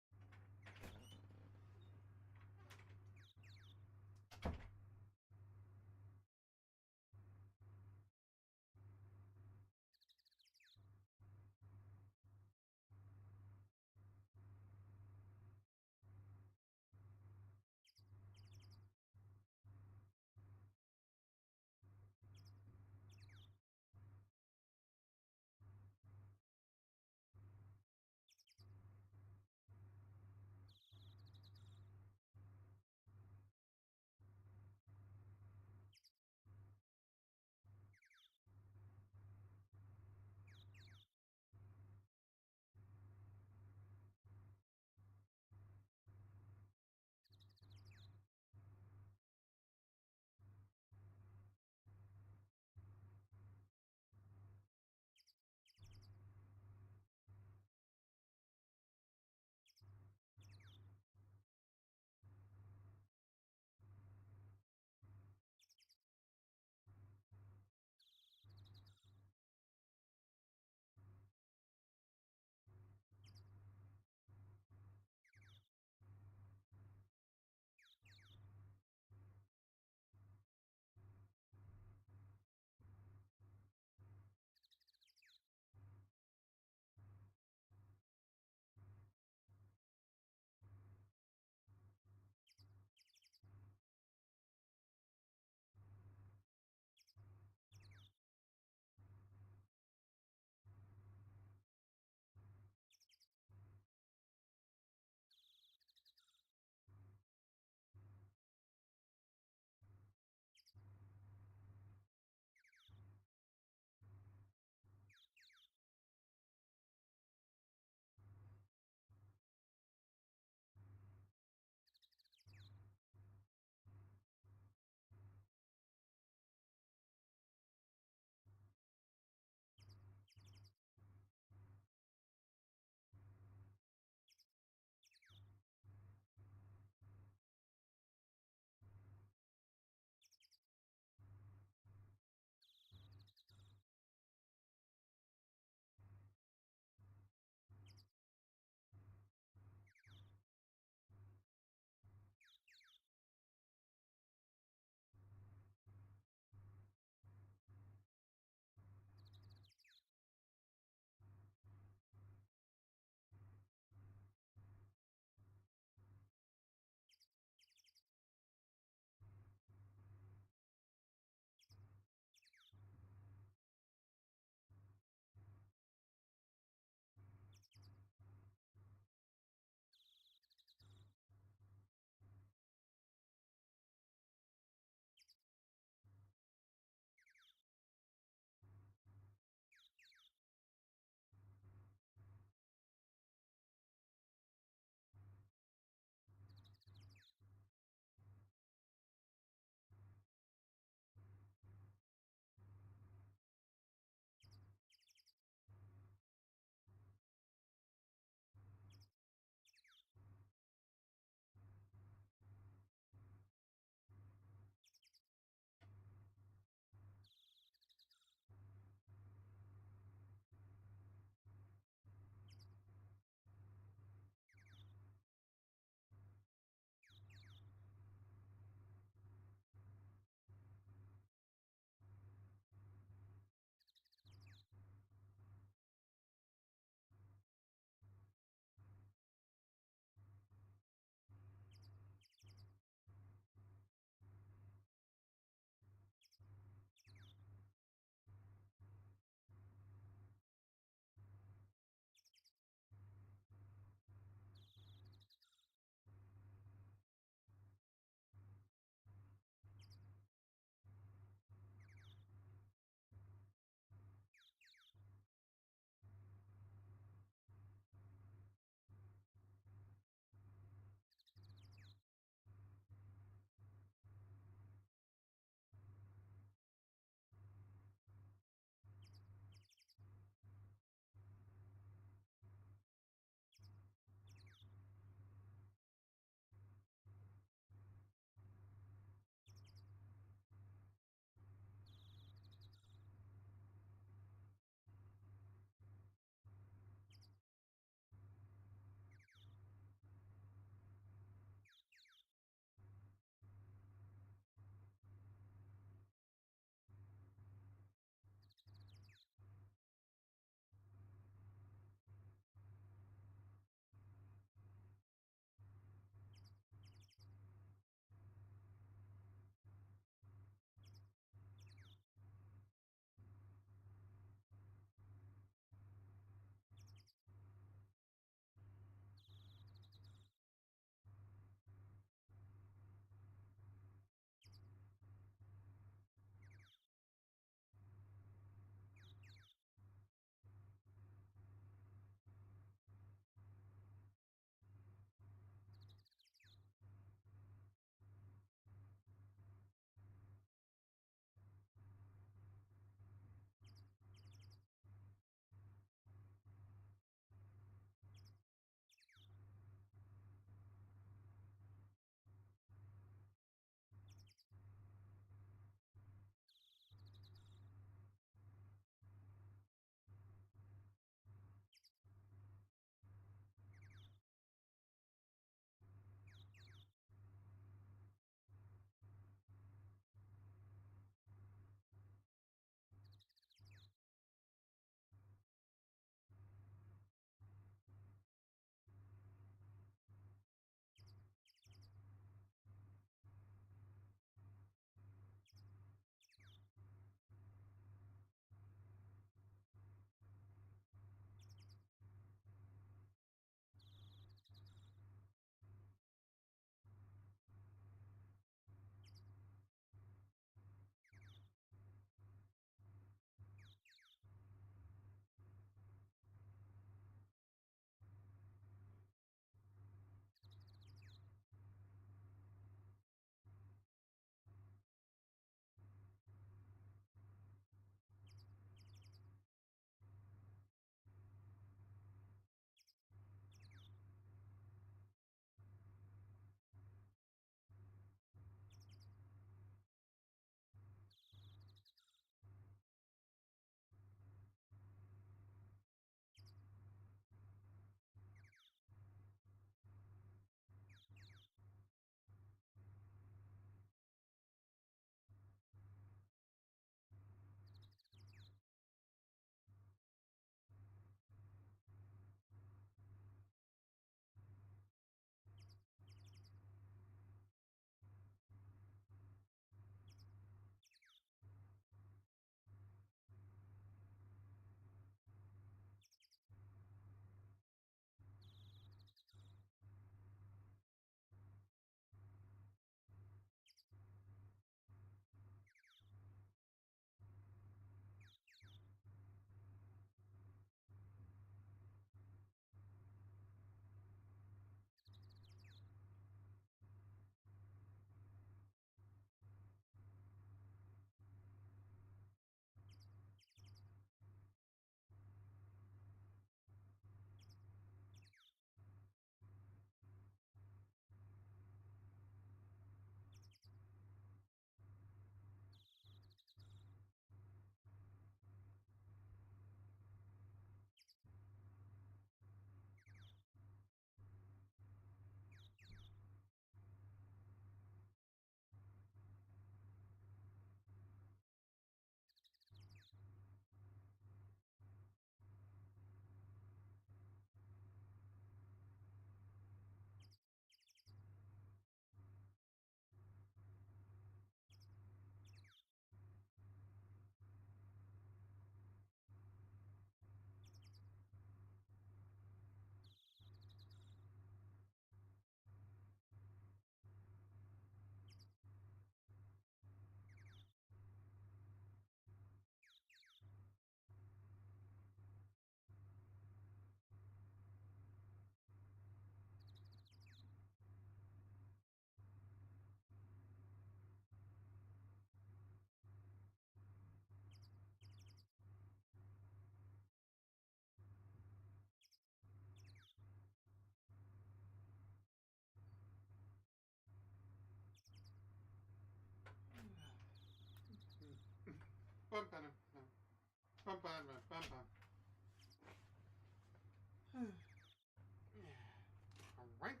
Alright.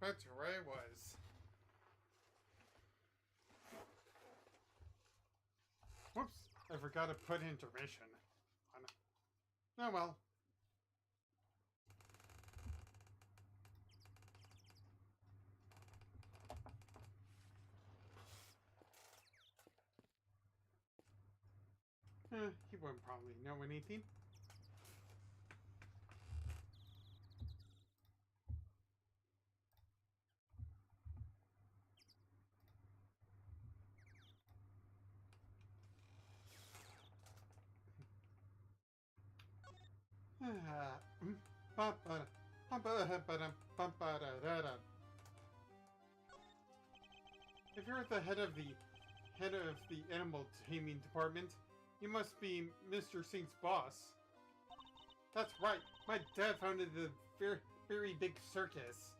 Back to where I was. Whoops. I forgot to put intermission. Oh well. He wouldn't probably know anything. If you're at the head of the animal taming department, you must be Mr. Saint's boss. That's right. My dad founded the very big circus,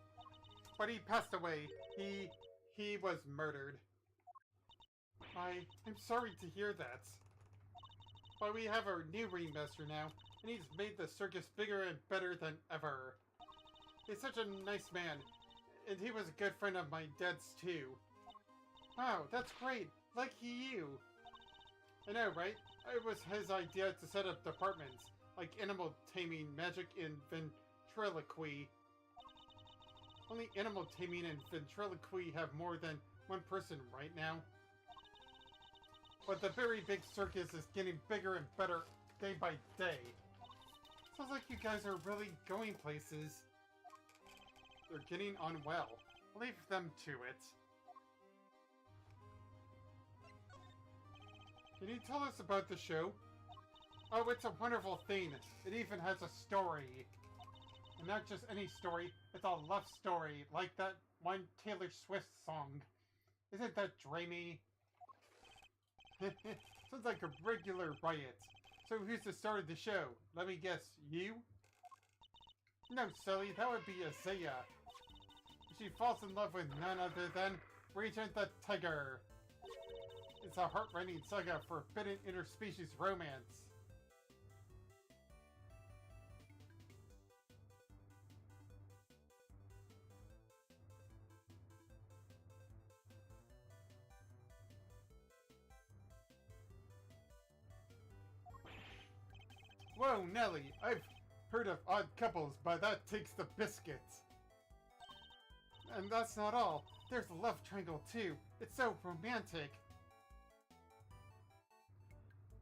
but he passed away. He was murdered. I'm sorry to hear that. But we have our new ringmaster now, and he's made the circus bigger and better than ever. He's such a nice man, and he was a good friend of my dad's too. Wow, that's great! Lucky you! I know, right? It was his idea to set up departments, like animal taming, magic, and ventriloquy. Only animal taming and ventriloquy have more than one person right now. But the very big circus is getting bigger and better day by day. Sounds like you guys are really going places. They're getting on well. Leave them to it. Can you tell us about the show? Oh, it's a wonderful thing. It even has a story. And not just any story, it's a love story, like that one Taylor Swift song. Isn't that dreamy? Sounds like a regular riot. So who's the star of the show? Let me guess, you? No, silly, that would be Isaiah. She falls in love with none other than Regent the Tiger. It's a heart-rending saga of forbidden interspecies romance. Whoa, Nelly, I've heard of odd couples, but that takes the biscuits. And that's not all. There's a love triangle too. It's so romantic.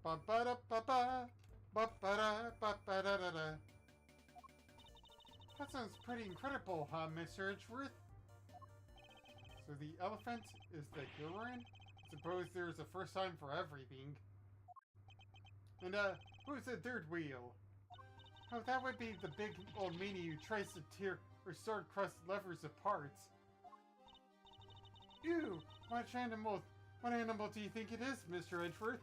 Ba-ba-da-ba-ba. Ba-ba-da-ba-ba-da-da-da. That sounds pretty incredible, huh, Mr. Edgeworth? So the elephant is the heroine? Suppose there's a first time for everything. And, who's the third wheel? Oh, that would be the big old meanie who tries to tear or star-crossed lovers apart. Ew! What animal do you think it is, Mr. Edgeworth?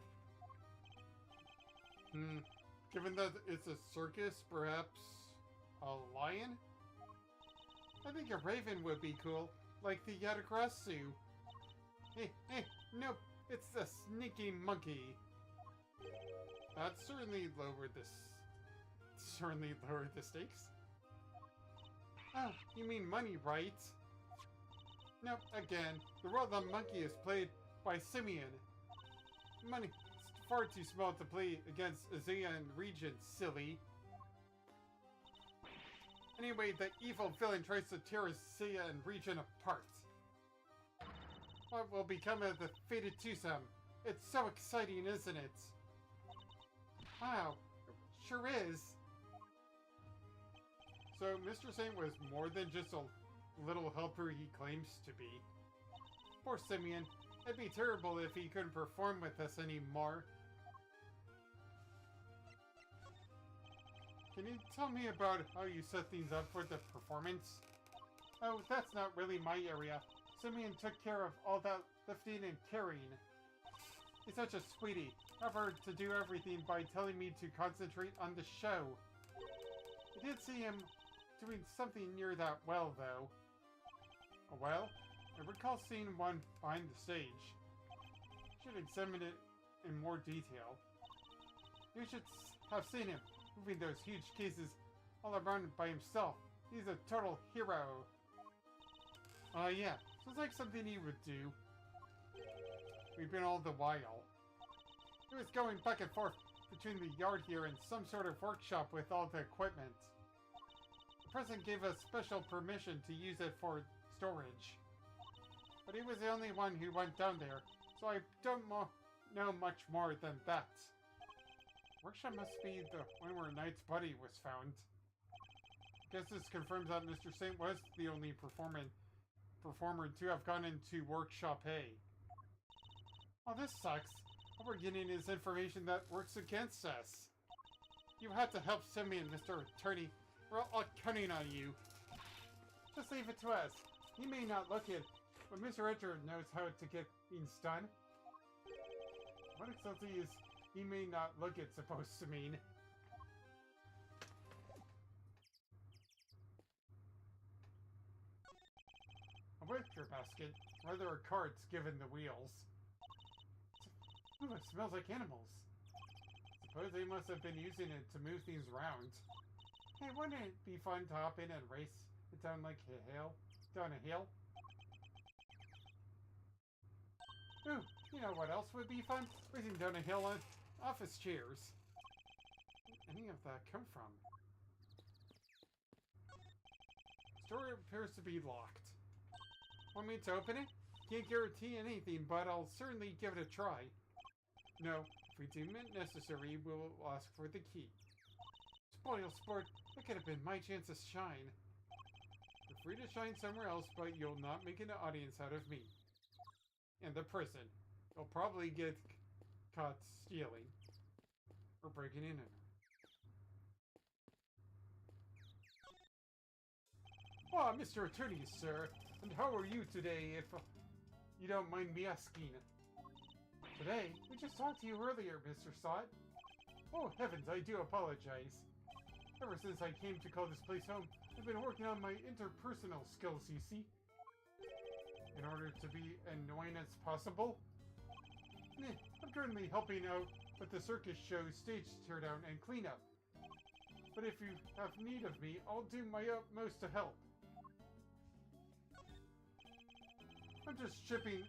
Given that it's a circus, perhaps a lion? I think a raven would be cool, like the Yatagrasu. Nope, it's the sneaky monkey. That certainly lowered the stakes. Oh, you mean money, right? Nope, again, the role of the monkey is played by Simeon. Money is far too small to play against Isaiah and Regent, silly. Anyway, the evil villain tries to tear Isaiah and Regent apart. What will become of the fated twosome? It's so exciting, isn't it? Wow, sure is. So, Mr. Saint was more than just a little helper he claims to be. Poor Simeon. It'd be terrible if he couldn't perform with us anymore. Can you tell me about how you set things up for the performance? Oh, that's not really my area. Simeon took care of all that lifting and carrying. He's such a sweetie. Offered to do everything by telling me to concentrate on the show. I did see him doing something near that well, though. A well? I recall seeing one behind the stage. Should examine it in more detail. You should have seen him moving those huge cases all around by himself. He's a total hero. Yeah, sounds like something he would do. We've been all the while. He was going back and forth between the yard here and some sort of workshop with all the equipment. The president gave us special permission to use it for storage. But he was the only one who went down there, so I don't know much more than that. Workshop must be the one where Knight's body was found. Guess this confirms that Mr. Saint was the only performer to have gone into Workshop A. Oh, this sucks. All we're getting is information that works against us. You have to help Simeon, Mr. Attorney. We're all counting on you. Just leave it to us. He may not look it, but Mr. Edgar knows how to get things done. What exactly is he may not look it supposed to mean? A wicker basket, where there are carts given the wheels. Ooh, it smells like animals. Suppose they must have been using it to move things around. Hey, wouldn't it be fun to hop in and race it down like a hill? Down a hill? Ooh, you know what else would be fun? Racing down a hill on office chairs. Where did any of that come from? Store appears to be locked. Want me to open it? Can't guarantee anything, but I'll certainly give it a try. No, if we deem it necessary, we'll ask for the key. Spoil sport, that could have been my chance to shine. You're free to shine somewhere else, but you'll not make an audience out of me. And the prison. You'll probably get caught stealing. Or breaking in. Ah, Mr. Attorney, sir. And how are you today, if you don't mind me asking? Today? We just talked to you earlier, Mr. Sott. Oh, heavens, I do apologize. Ever since I came to call this place home, I've been working on my interpersonal skills, you see. In order to be annoying as possible. I'm currently helping out with the circus show stage teardown and cleanup. But if you have need of me, I'll do my utmost to help. I'm just shipping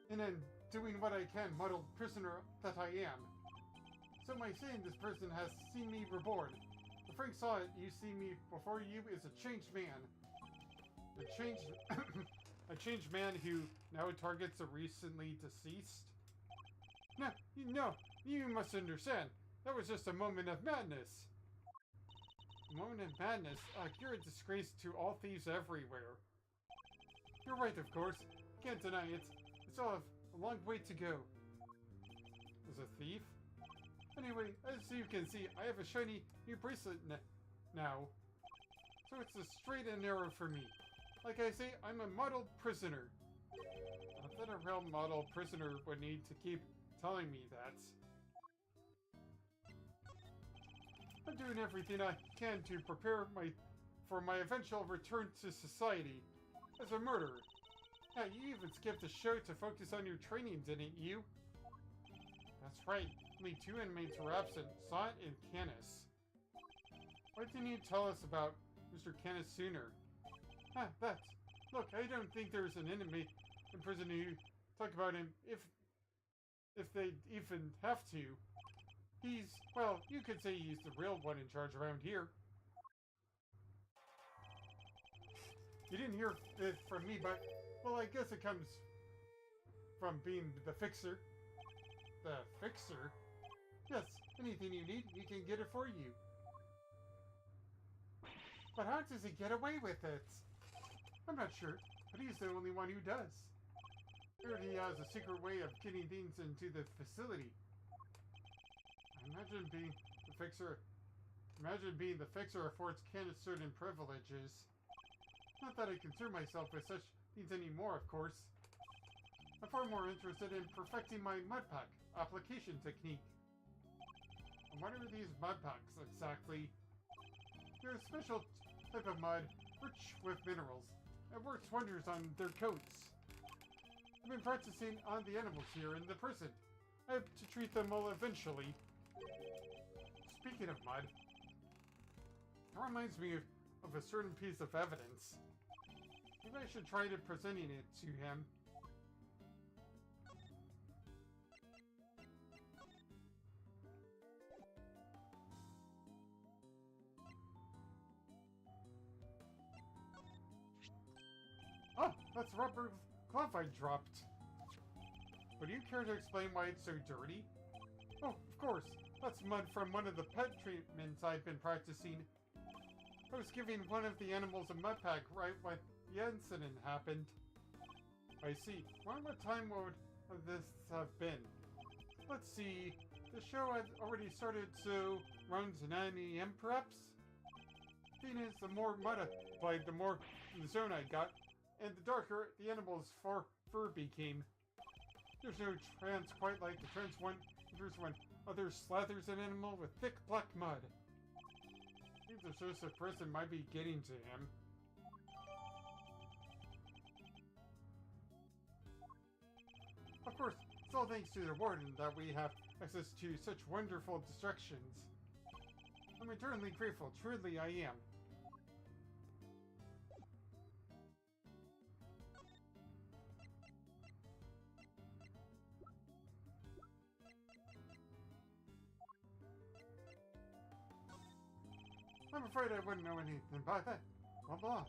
in and doing what I can, muddled prisoner that I am. So my saying this person has seen me reborn. The Frank saw it, you see me before you is a changed man. A changed man who now targets a recently deceased? No, you must understand. That was just a moment of madness. A moment of madness? You're a disgrace to all thieves everywhere. You're right, of course. Can't deny it. I still have a long way to go. As a thief? Anyway, as you can see, I have a shiny new bracelet now. So it's a straight and narrow for me. Like I say, I'm a model prisoner. Not that a real model prisoner would need to keep telling me that. I'm doing everything I can to prepare for my eventual return to society as a murderer. Yeah, you even skipped the show to focus on your training, didn't you? That's right. Only two inmates were absent, Sott and Canis. Why didn't you tell us about Mr. Canis sooner? Look, I don't think there's an inmate in prison who talk about him if they even have to. Well, you could say he's the real one in charge around here. You didn't hear it from me, but, well, I guess it comes from being the fixer. The fixer? Yes, anything you need, we can get it for you. But how does he get away with it? I'm not sure, but he's the only one who does. I heard he has a secret way of getting things into the facility. Imagine being the fixer affords Canis certain privileges. Not that I concern myself with such things anymore, of course. I'm far more interested in perfecting my mud pack application technique. And what are these mud packs exactly? They're a special type of mud, rich with minerals. It works wonders on their coats. I've been practicing on the animals here in the prison. I have to treat them all eventually. Speaking of mud, it reminds me of a certain piece of evidence. Maybe I should try presenting it to him. Oh, that's the rubber glove I dropped. Would you care to explain why it's so dirty? Oh, of course. That's mud from one of the pet treatments I've been practicing. I was giving one of the animals a mud pack right when the incident happened. I see. Around what time would this have been? Let's see. The show had already started, so around 9 AM perhaps? Thing is, the more mud I applied, the more in the zone I got, and the darker the animal's fur became. There's no trance quite like the trance one. There's when other slathers an animal with thick black mud. I think the source of prison might be getting to him. Of course, it's all thanks to the warden that we have access to such wonderful distractions. I'm eternally grateful, truly I am. I'm afraid I wouldn't know anything about that. Blah blah.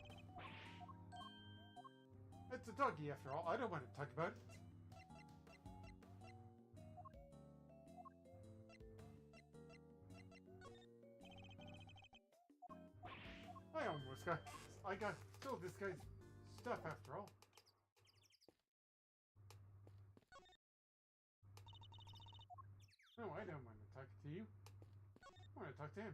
It's a doggy after all. I don't want to talk about it. I stole this guy's stuff after all. No, I don't want to talk to you. I want to talk to him.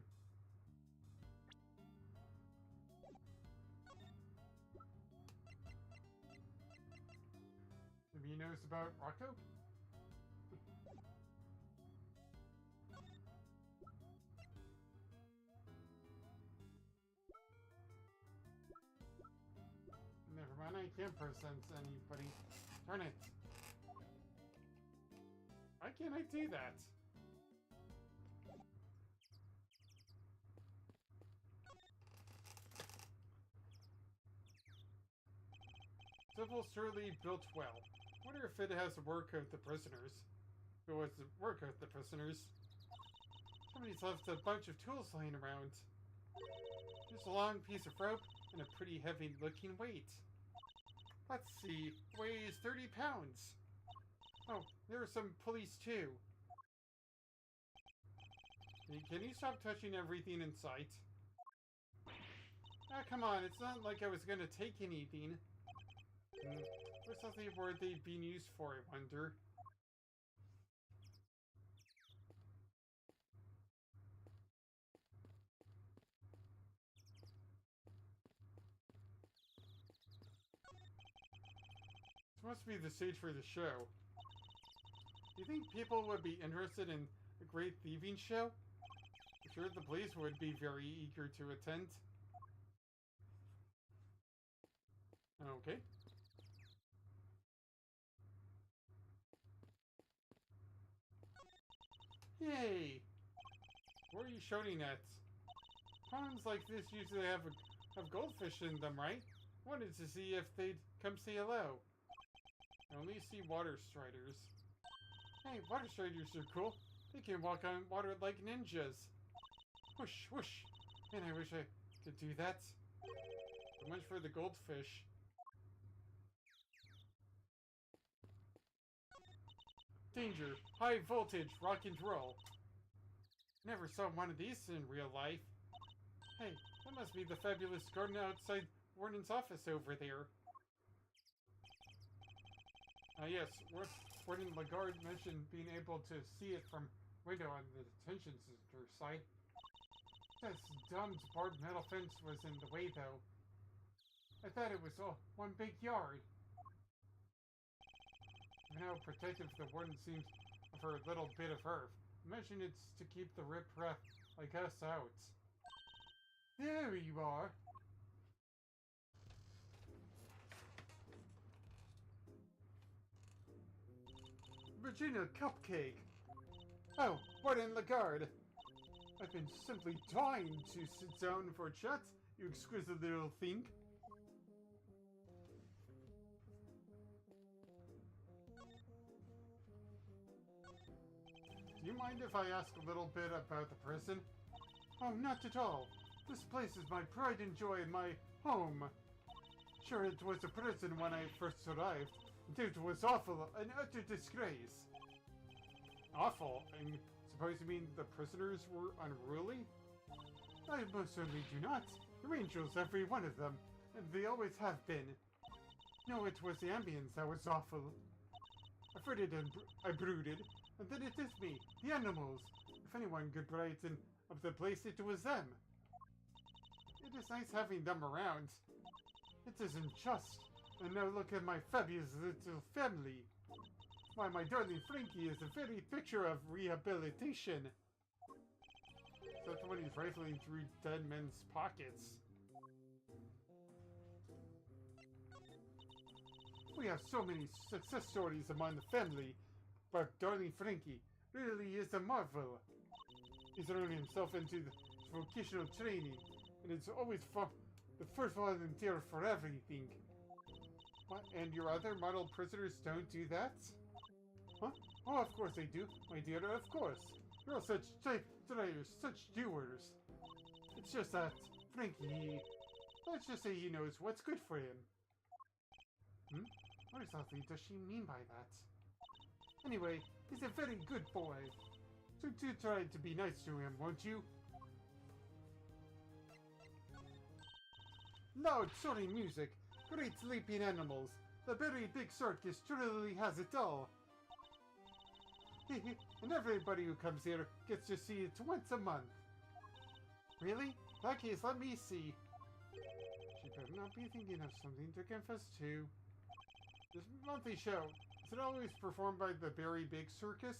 Maybe he knows about Rocco? Never mind, I can't present anybody. Darn it. Why can't I do that? Civil surely built well. Wonder if it has the work of the prisoners. If it was the work of the prisoners. Somebody's left a bunch of tools laying around. There's a long piece of rope and a pretty heavy looking weight. Let's see, weighs 30 pounds. Oh, there are some pulleys too. Can you stop touching everything in sight? Ah, come on, it's not like I was gonna take anything. What's something worthy being used for, I wonder? This must be the stage for the show. Do you think people would be interested in a great thieving show? I'm sure the police would be very eager to attend. Okay. Yay! What are you shouting at? Ponds like this usually have goldfish in them, right? Wanted to see if they'd come say hello. I only see water striders. Hey, water striders are cool. They can walk on water like ninjas. Whoosh, whoosh. Man, I wish I could do that. So much for the goldfish. Danger! High voltage rock and roll. Never saw one of these in real life. Hey, that must be the fabulous garden outside Warden's office over there. Yes, Warden Lagarde mentioned being able to see it from window on the detention center side. That dumb barbed metal fence was in the way, though. I thought it was all one big yard. And how protective the warden seems of her little bit of earth. Imagine it's to keep the riprap like us out. There you are! Regina Cupcake! Oh, Warden Lagarde! I've been simply dying to sit down for a chat, you exquisite little thing. Do you mind if I ask a little bit about the prison? Oh, not at all. This place is my pride and joy, my home. Sure, it was a prison when I first arrived. It was awful, an utter disgrace. Awful? And suppose you mean the prisoners were unruly? I most certainly do not. They're angels, every one of them, and they always have been. No, it was the ambience that was awful. I fretted and I brooded, and then it is me, the animals. If anyone could brighten up the place, it was them. It is nice having them around. It isn't just. And now look at my fabulous little family. Why, my darling Frankie is the very picture of rehabilitation. Except when he's rifling through dead men's pockets. We have so many success stories among the family, but darling Frankie really is a marvel. He's thrown himself into the vocational training, and it's always the first volunteer for everything. What, and your other model prisoners don't do that? Huh? Oh, of course they do, my dear, of course. You're all such tryers, such doers. It's just that Frankie, let's just say he knows what's good for him. What exactly does she mean by that? Anyway, he's a very good boy. So do try to be nice to him, won't you? Loud, soaring music, great leaping animals. The very big circus truly has it all. And everybody who comes here gets to see it once a month. Really? In that case, let me see. She better not be thinking of something to confess to. This monthly show, is it always performed by the very big circus?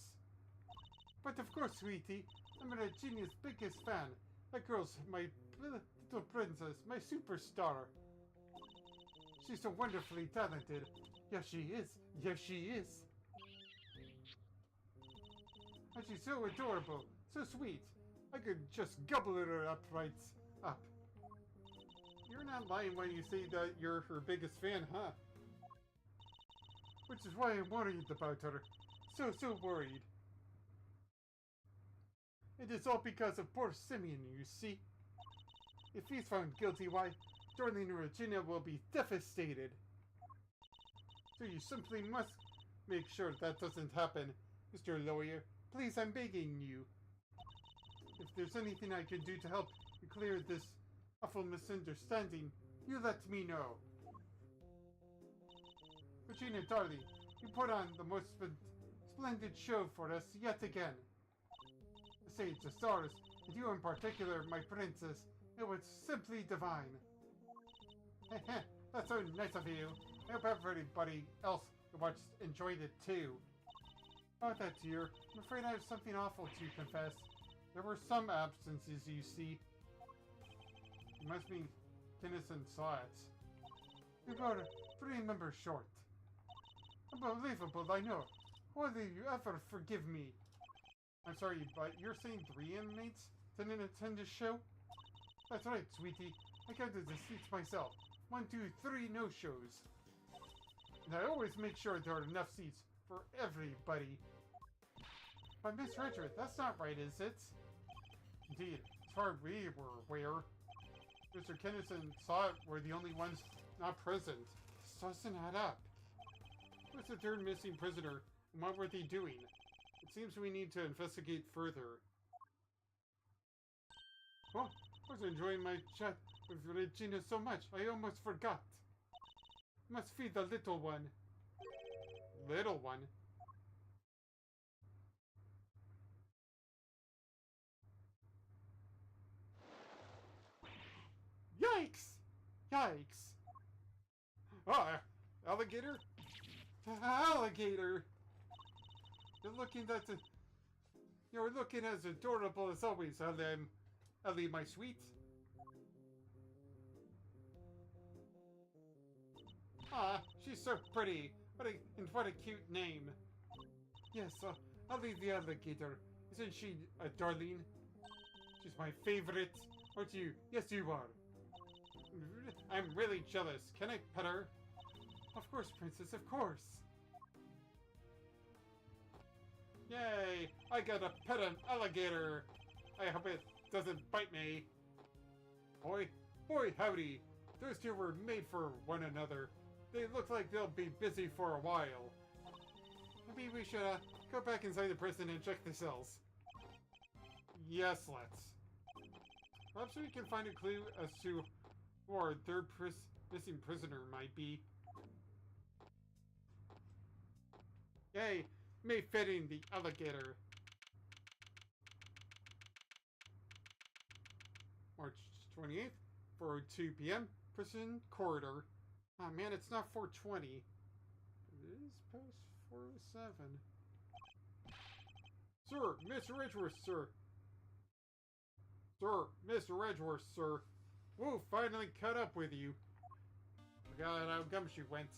But of course, sweetie, I'm Regina's biggest fan. That girl's my little princess, my superstar. She's so wonderfully talented. Yes, she is. Yes, she is. And she's so adorable, so sweet. I could just gobble her up right up. You're not lying when you say that you're her biggest fan, huh? Which is why I'm worried about her. So worried. It is all because of poor Simeon, you see. If he's found guilty, why, darling Regina will be devastated. So you simply must make sure that doesn't happen, Mr. Lawyer. Please, I'm begging you. If there's anything I can do to help you clear this awful misunderstanding, you let me know. Regina, darling, you put on the most splendid show for us yet again. The sage, the stars, and you in particular, my princess, it was simply divine. That's so nice of you. I hope everybody else who watched enjoyed it too. About that, dear, I'm afraid I have something awful to confess. There were some absences, you see. It must be Tennyson saw it. We were 3 members short. Unbelievable, I know. Why will you ever forgive me? I'm sorry, but you're saying 3 inmates didn't attend the show? That's right, sweetie. I counted the seats myself. 1, 2, 3 no-shows. And I always make sure there are enough seats for everybody. But Miss Richard, that's not right, is it? Indeed, as far as we were aware, Mr. Kennison saw it were the only ones not present. This doesn't add up. Who's the 3rd missing prisoner, and what were they doing? It seems we need to investigate further. Oh, I was enjoying my chat with Regina so much, I almost forgot. Must feed the little one. Little one? Yikes! Yikes! Ah, alligator? Alligator! You're looking as adorable as always, Ellie, my sweet. Ah, she's so pretty. What a cute name. Yes, I'll leave the alligator. Isn't she a darling? She's my favorite. Aren't you? Yes, you are. I'm really jealous. Can I pet her? Of course, princess, of course. Yay! I got to pet an alligator. I hope it doesn't bite me. Boy, howdy. Those two were made for one another. They look like they'll be busy for a while. Maybe we should go back inside the prison and check the cells. Yes, let's. Perhaps we can find a clue as to who our third missing prisoner might be. Yay! May fit in the alligator. March 28th, 4:02 p.m. Prison corridor. Ah, man, it's not 4:20. It is past 4:07. Sir, Mr. Edgeworth, sir. Sir, Mr. Edgeworth, sir. Woo, finally caught up with you. Forgot how Gumshoe went.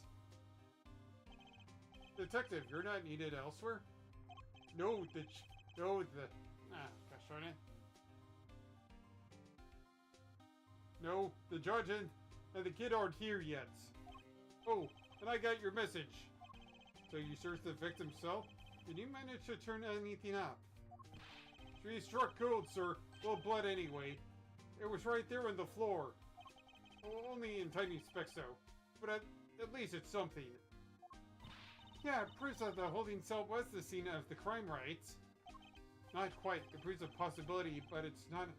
Detective, you're not needed elsewhere? No, gosh darn it. No, the judge and the kid aren't here yet. Oh, and I got your message. So you searched the victim's cell? Did you manage to turn anything up? She struck cold, sir. Well, blood anyway. It was right there on the floor. Only in tiny specks, though. But at least it's something. Yeah, it proves that the holding cell was the scene of the crime, right? Not quite. It proves a possibility, but it's not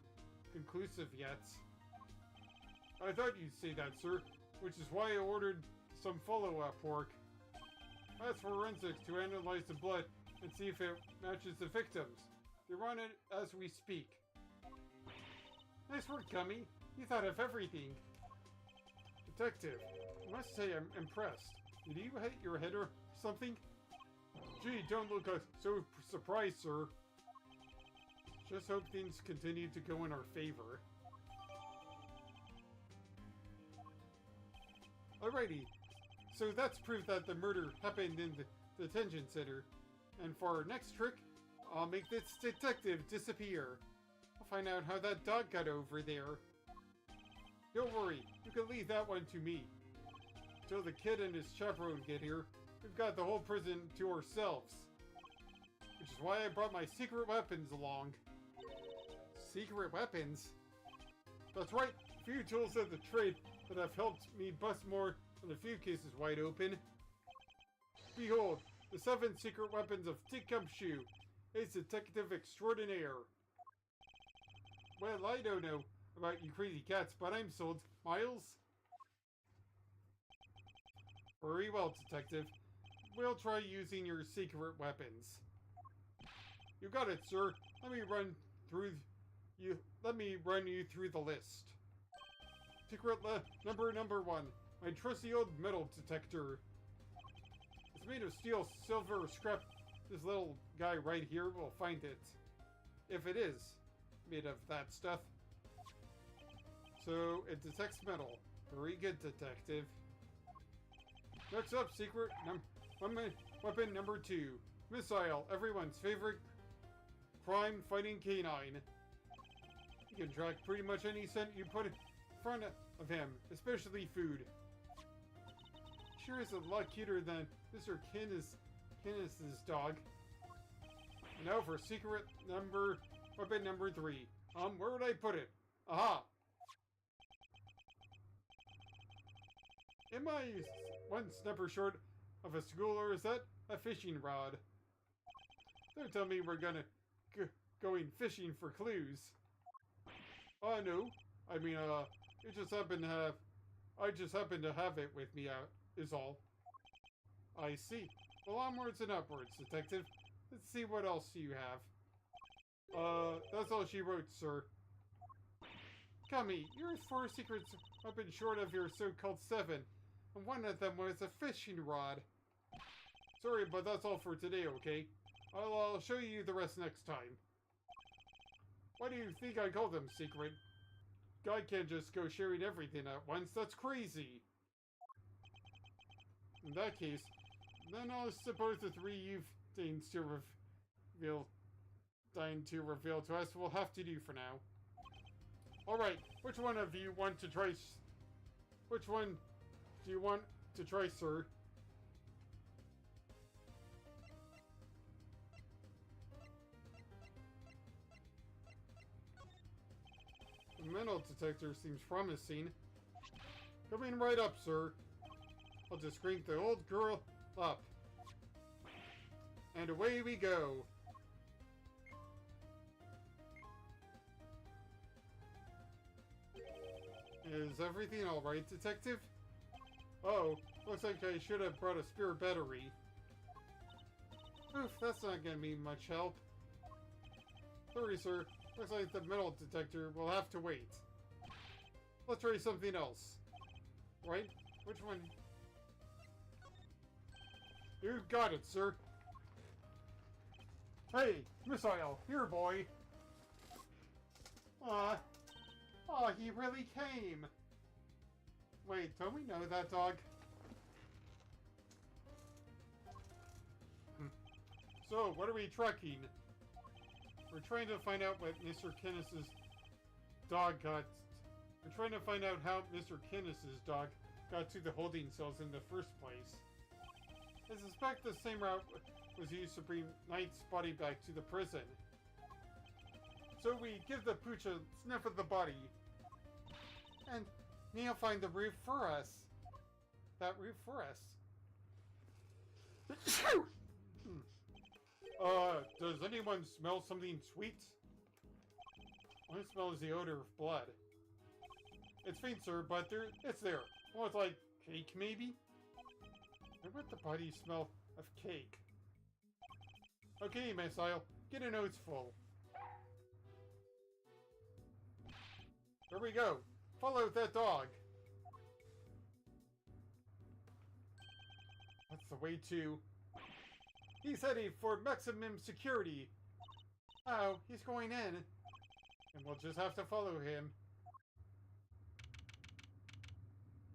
conclusive yet. I thought you'd say that, sir, which is why I ordered some follow-up work. That's forensics to analyze the blood and see if it matches the victims. They're on it as we speak. Nice work, Gummy. You thought of everything. Detective, I must say I'm impressed. Did you hit your head or something? Gee, don't look so surprised, sir. Just hope things continue to go in our favor. Alrighty, so that's proof that the murder happened in the detention center. And for our next trick, I'll make this detective disappear. I'll find out how that dog got over there. Don't worry, you can leave that one to me. Till the kid and his chaperone get here, we've got the whole prison to ourselves. Which is why I brought my secret weapons along. Secret weapons? That's right, a few tools of the trade that have helped me bust more than a few cases wide open. Behold, the 7 secret weapons of Dick Gumshoe, a detective extraordinaire. Well, I don't know about you crazy cats, but I'm sold. Miles? Very well, detective. We'll try using your secret weapons. You got it, sir. Let me run you through the list. Secret number 1. My trusty old metal detector. It's made of steel, silver, or scrap. This little guy right here will find it. If it is made of that stuff. So, it detects metal. Very good, detective. Next up, secret weapon number 2. Missile, everyone's favorite crime-fighting canine. You can track pretty much any scent you put in front of him, especially food. Sure is a lot cuter than Mr. Kenneth's dog. And now for secret weapon number 3. Where would I put it? Aha! Am I one snapper short of a school, or is that a fishing rod? Don't tell me we're gonna going fishing for clues. No. I mean, I just happen to have it with me is all. I see. Well, onwards and upwards, detective. Let's see what else you have. That's all she wrote, sir. Gummy, you're 4 secrets weapons short of your so-called 7, and one of them was a fishing rod. Sorry, but that's all for today, okay? I'll show you the rest next time. Why do you think I call them secret? Guy can't just go sharing everything at once. That's crazy. In that case, then I'll suppose the 3 you've deigns to reveal to us will have to do for now. Alright, which one of you want to try... Which one do you want to try, sir? The metal detector seems promising. Coming right up, sir. I'll just crank the old girl up. And away we go. Is everything alright, Detective? Oh, looks like I should have brought a spare battery. Oof, that's not gonna be much help. Sorry, sir. Looks like the metal detector will have to wait. Let's try something else. Right? Which one? You got it, sir. Hey, missile, here, boy. Oh, he really came. Wait, don't we know that dog? So, what are we tracking? We're trying to find out what Mr. Kenneth's dog got. We're trying to find out how Mr. Kenneth's dog got to the holding cells in the first place. I suspect the same route was used to bring Knight's body back to the prison. So we give the pooch a sniff of the body. And he'll find the roof for us. That roof for us. Does anyone smell something sweet? All I smell is the odor of blood. It's faint, sir, but it's there. Oh, it's like cake, maybe? I want the body smell of cake. Okay, missile, get a nose full. There we go. Follow that dog. That's the way to... He's heading for maximum security. Oh, he's going in. And we'll just have to follow him.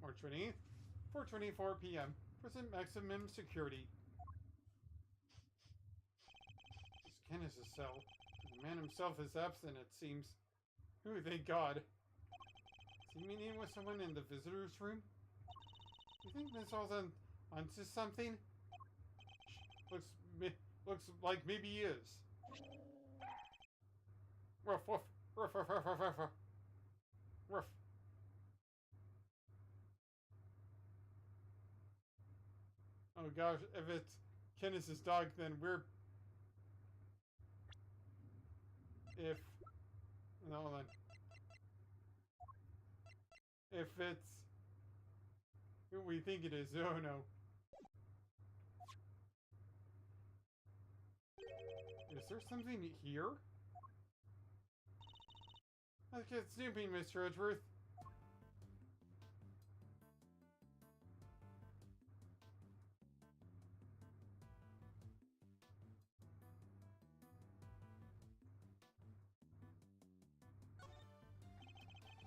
March 20th, 4:24 p.m. Present maximum security. This Kenneth's cell. The man himself is absent, it seems. Ooh, thank God. Is he meeting with someone in the visitor's room? You think Miss All's onto something? Looks like maybe he is. Ruff, ruff, ruff, ruff, ruff, ruff, ruff, ruff. Oh gosh, if it's Kenneth's dog, then we're... No, hold on. If it's... who we think it is, oh no. Is there something here? Let's get snooping, Mr. Edgeworth.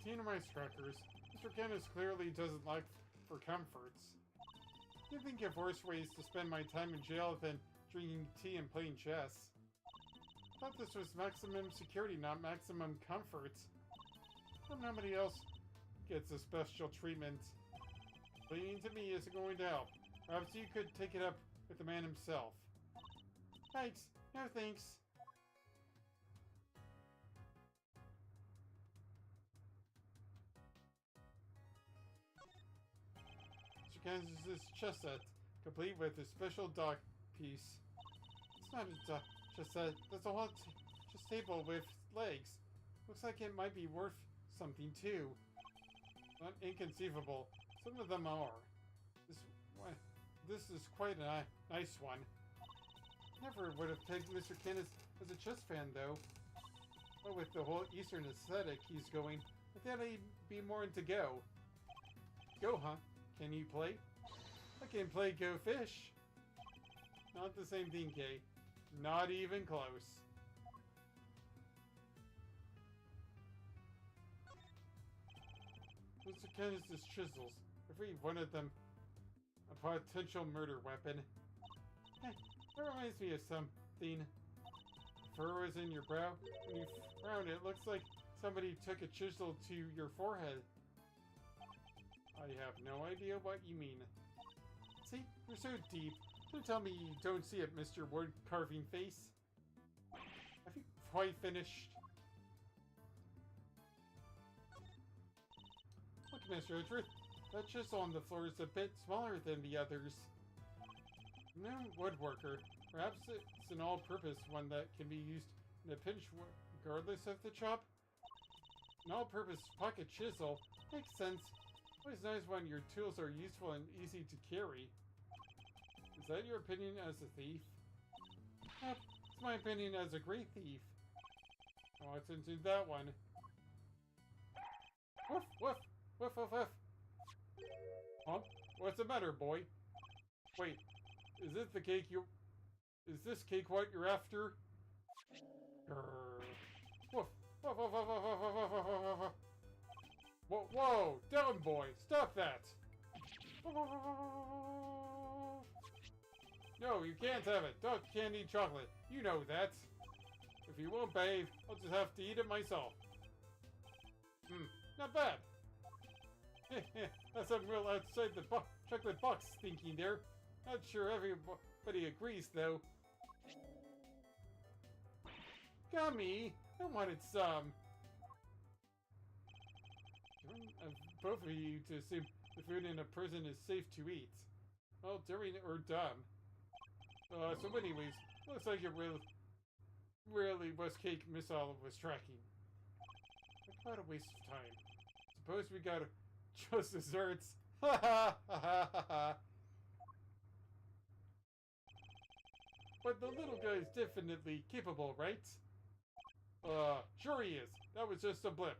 Teen mice crackers. Mr. Kenneth clearly doesn't like for comforts. I think of worse ways to spend my time in jail than drinking tea and playing chess. I thought this was maximum security, not maximum comfort. But nobody else gets a special treatment. Pleading to me isn't going to help. Perhaps you could take it up with the man himself. Thanks. No thanks. Mr. Kansas's chess set, complete with a special dock piece. It's not a chess set, that's a whole chess table with legs. Looks like it might be worth something too. Not inconceivable. Some of them are. This is quite a nice one. Never would have pegged Mr. Kenneth as a chess fan though. But with the whole Eastern aesthetic he's going, I thought he'd be more into Go. Go, huh? Can you play? I can play Go Fish. Not the same thing, Kay. Not even close. Mr. Kenneth's chisels. Every one of them a potential murder weapon. That reminds me of something. Furrows in your brow. When you frown, it looks like somebody took a chisel to your forehead. I have no idea what you mean. See? You're so deep. Don't tell me you don't see it, Mr. Wood-carving face. Have you quite finished? Look, Mr. Edgeworth. That chisel on the floor is a bit smaller than the others. No woodworker. Perhaps it's an all-purpose one that can be used in a pinch regardless of the chop? An all-purpose pocket chisel? Makes sense. Always nice when your tools are useful and easy to carry. Is that your opinion as a thief? Yep, it's my opinion as a great thief. Oh, it's into that one. Woof, woof, woof, woof, woof. Huh? What's the matter, boy? Wait, is this the cake you... Is this cake what you're after? Grrr. Woof, woof, woof, woof, woof, woof, woof, woof, woof, woof. Whoa, whoa, down, boy! Stop that! No, you can't have it. Dog can't eat chocolate. You know that. If you won't behave, I'll just have to eat it myself. Not bad. That's some real outside the chocolate box thinking there. Not sure everybody agrees, though. Gummy! I wanted some. Both of you to assume the food in a prison is safe to eat. Well, daring or dumb. So anyways, looks like it really was cake Miss Olive was tracking. What a waste of time. Suppose we got just desserts. Ha ha ha ha ha. But the little guy is definitely capable, right? Sure he is. That was just a blip.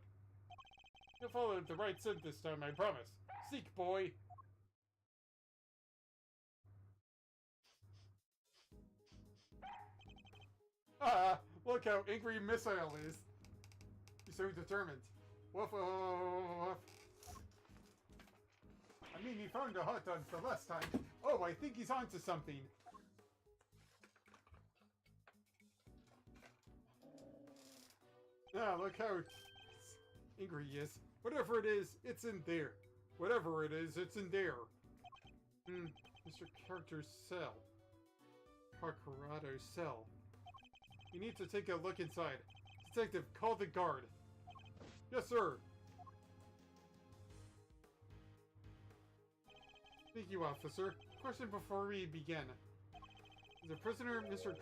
You'll follow the right scent this time, I promise. Seek, boy! Ah! Look how angry Missile is! He's so determined. Woof woof woof! I mean, he found a hot dog the last time. Oh, I think he's onto something. Ah, look how angry he is. Whatever it is, it's in there. Whatever it is, it's in there. Mr. Character's cell. Carcarado's cell. You need to take a look inside. Detective, call the guard. Yes, sir. Thank you, officer. Question before we begin. Is the prisoner, Mr.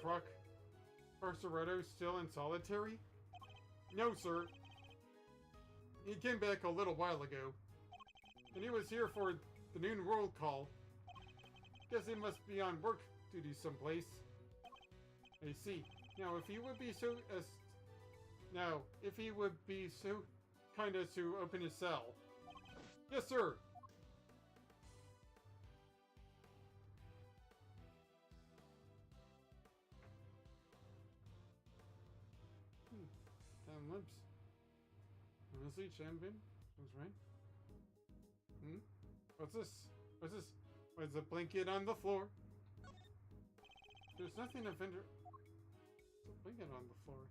Carcerado, still in solitary? No, sir. He came back a little while ago. And he was here for the noon roll call. Guess he must be on work duty someplace. I see. Now, if he would be so kind as to open his cell. Yes, sir. Lips. Honestly, champion? That's right. What's this? What's this? What's a blanket on the floor? There's nothing of interest. There's a blanket on the floor.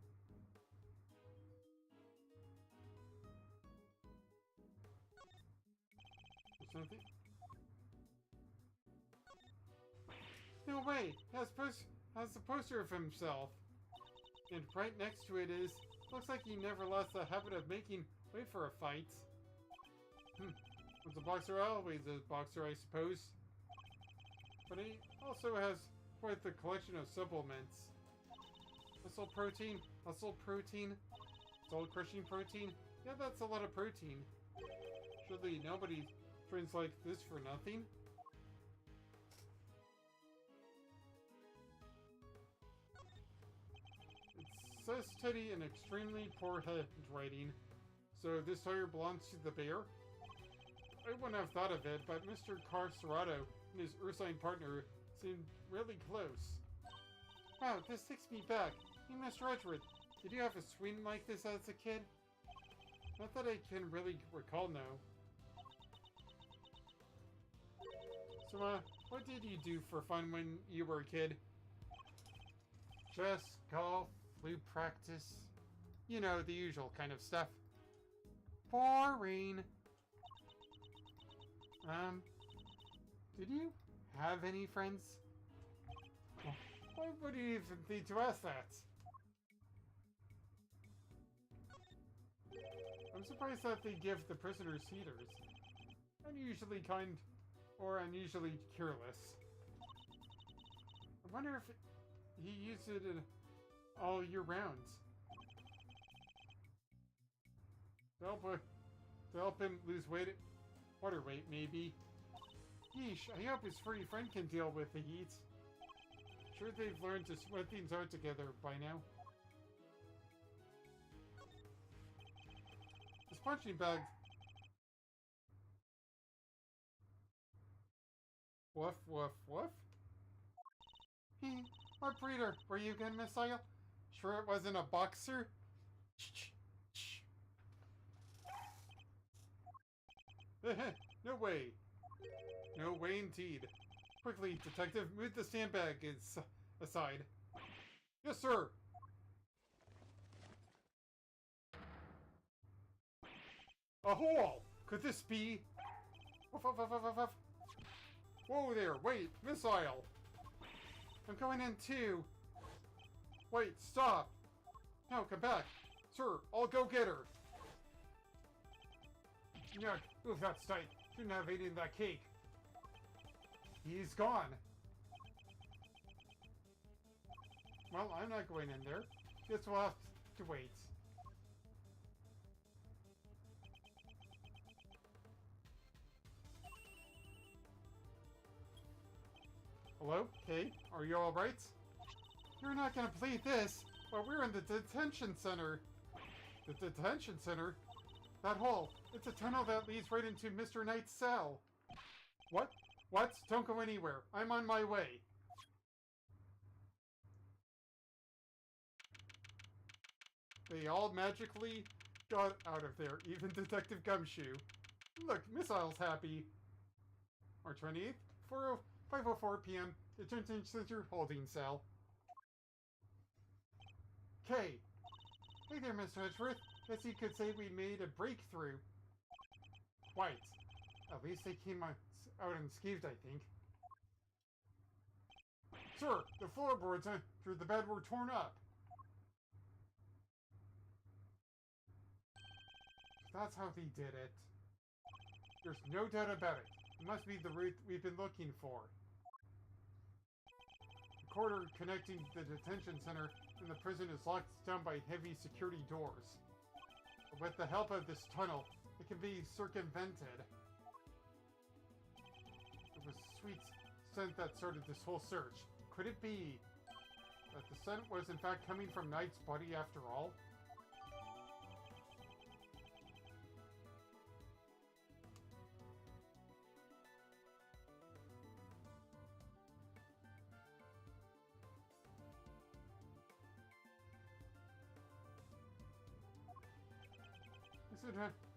There's nothing. No way! Has the poster of himself. And right next to it is... Looks like he never lost the habit of making way for a fight. Was a boxer always a boxer, I suppose. But he also has quite the collection of supplements. Muscle protein, soul crushing protein. Yeah, that's a lot of protein. Surely nobody trains like this for nothing. Says Teddy in extremely poor handwriting. So this tire belongs to the bear? I wouldn't have thought of it, but Mr. Carcerado and his ursine partner seemed really close. Wow, this takes me back. Hey, Mr. Edgeworth, did you have a swing like this as a kid? Not that I can really recall now. So, what did you do for fun when you were a kid? Chess, golf, flute practice. You know, the usual kind of stuff. Boring. Did you have any friends? Why would you even need to ask that? I'm surprised that they give the prisoners heaters. Unusually kind or unusually careless. I wonder if he used it all year round. To help him lose water weight, maybe. Yeesh, I hope his furry friend can deal with the heat. Sure they've learned to sweat things out together by now. This punching bag... Woof, woof, woof. What breeder were you again, Miss Isle? Sure it wasn't a boxer? No way. No way indeed. Quickly, detective, move the sandbag aside. Yes, sir. A hole! Could this be? Whoa there, wait, missile! I'm going in too. Wait, stop! No, come back. Sir, I'll go get her. Yuck, oof, that's tight. Shouldn't have eaten that cake. He's gone. Well, I'm not going in there. Guess we'll have to wait. Hello? Kay? Are you alright? You're not gonna believe this, but we're in the detention center. The detention center? That hole. It's a tunnel that leads right into Mr. Knight's cell. What? What? Don't go anywhere. I'm on my way. They all magically got out of there, even Detective Gumshoe. Look, Missile's happy. March 28th, 5:04 p.m. Detention Center holding cell. Kay. Hey there, Mr. Edgeworth. Guess you could say we made a breakthrough. Quite. At least they came out unscathed, I think. Sir, the floorboards through the bed were torn up. That's how they did it. There's no doubt about it. It must be the route we've been looking for. The corridor connecting the detention center and the prison is locked down by heavy security doors. But with the help of this tunnel, it can be circumvented. It was sweet scent that started this whole search. Could it be that the scent was in fact coming from Knight's body after all?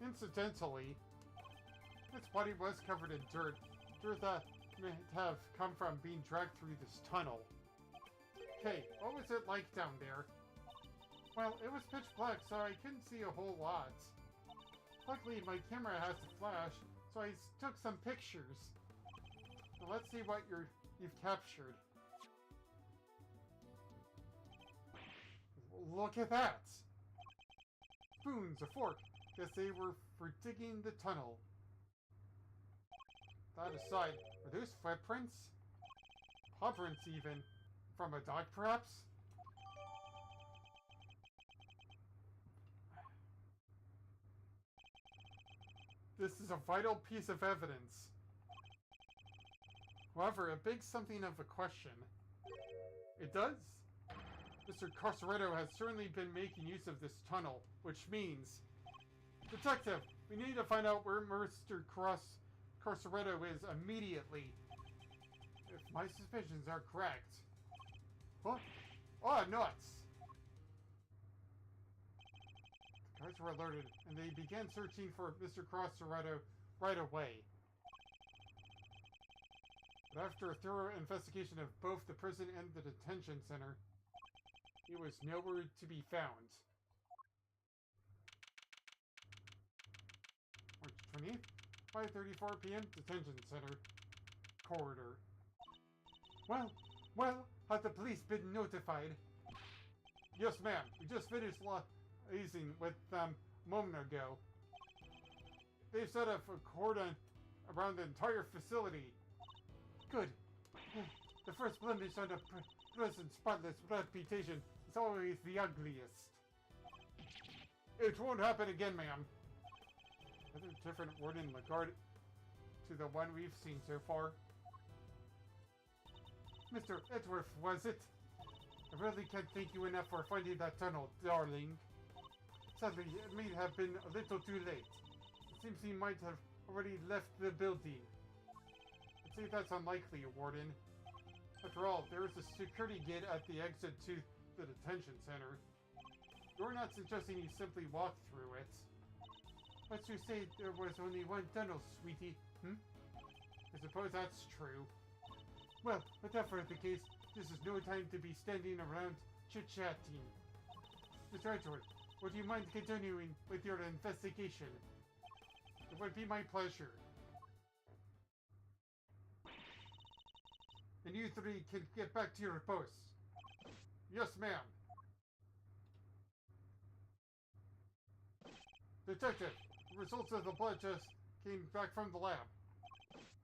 Incidentally, its body was covered in dirt that may have come from being dragged through this tunnel. Okay, what was it like down there? Well, it was pitch black, so I couldn't see a whole lot. Luckily, my camera has a flash, so I took some pictures. Now let's see what you've captured. Look at that! Spoons, a fork. Guess they were for digging the tunnel. That aside, are those footprints? Paw prints even. From a dog, perhaps? This is a vital piece of evidence. However, it begs something of a question. It does? Mr. Carceretto has certainly been making use of this tunnel, which means... Detective, we need to find out where Mr. Carceretto is immediately. If my suspicions are correct. Huh? Oh, nuts! The guards were alerted, and they began searching for Mr. Carceretto right away. But after a thorough investigation of both the prison and the detention center, He was nowhere to be found. March 20th, 5:34 p.m. Detention Center. Corridor. Well, have the police been notified? Yes, ma'am. We just finished liaising with them a moment ago. They've set up a cordon around the entire facility. Good. The first blemish on a present spotless reputation is always the ugliest. It won't happen again, ma'am. Another different word in regard to the one we've seen so far. Mr. Edgeworth, was it? I really can't thank you enough for finding that tunnel, darling. Sadly, it may have been a little too late. It seems he might have already left the building. I'd say that's unlikely, Warden. After all, there is a security gate at the exit to the detention center. You're not suggesting you simply walk through it. Let's just say there was only one tunnel, sweetie. I suppose that's true. Well, whatever the case, this is no time to be standing around chit-chatting. Mr. Edgeworth, would you mind continuing with your investigation? It would be my pleasure. And you three can get back to your posts. Yes, ma'am. Detective, the results of the blood test came back from the lab.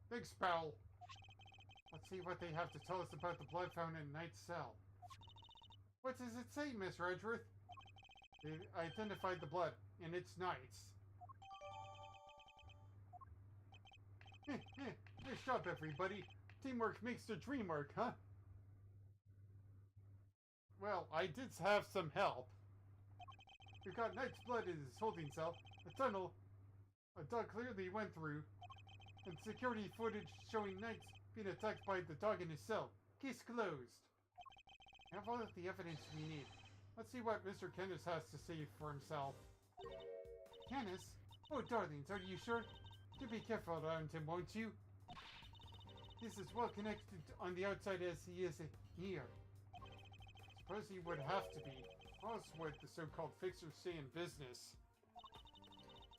Thanks, pal. Let's see what they have to tell us about the blood found in Knight's cell. What does it say, Mr. Edgeworth? They identified the blood, and it's Knight's. Nice job, everybody. Teamwork makes the dream work, huh? Well, I did have some help. We've got Knight's blood in his holding cell, a tunnel a dog clearly went through, and security footage showing Knight's being attacked by the dog in his cell. Case closed. We have all of the evidence we need. Let's see what Mr. Kenneth has to say for himself. Kenneth? Oh, darlings, are you sure? Do be careful around him, won't you? He's as well connected on the outside as he is here. Suppose he would have to be. Or else would the so-called fixers stay in business?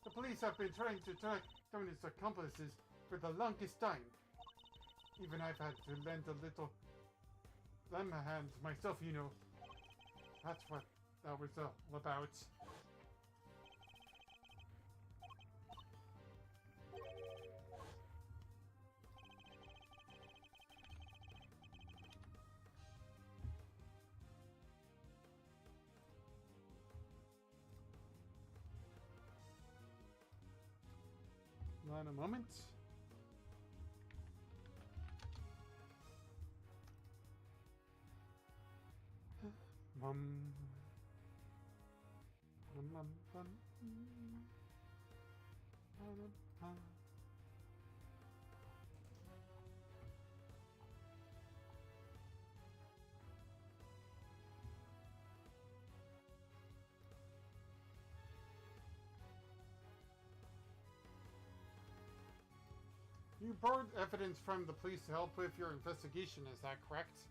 The police have been trying to track down his accomplices for the longest time. Even I've had to lend a little hand myself, you know. That's what that was all about. Hold on a moment. You borrowed evidence from the police to help with your investigation, is that correct?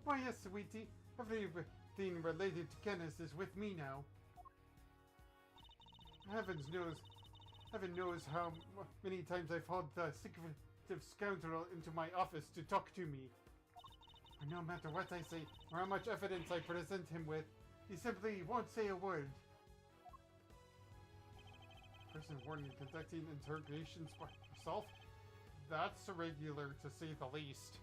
Why, yes, sweetie. Everything related to Kenneth is with me now. Heaven knows how many times I've hauled the secretive scoundrel into my office to talk to me. And no matter what I say, or how much evidence I present him with, He simply won't say a word. Person warned in conducting interrogations by herself? That's irregular, to say the least.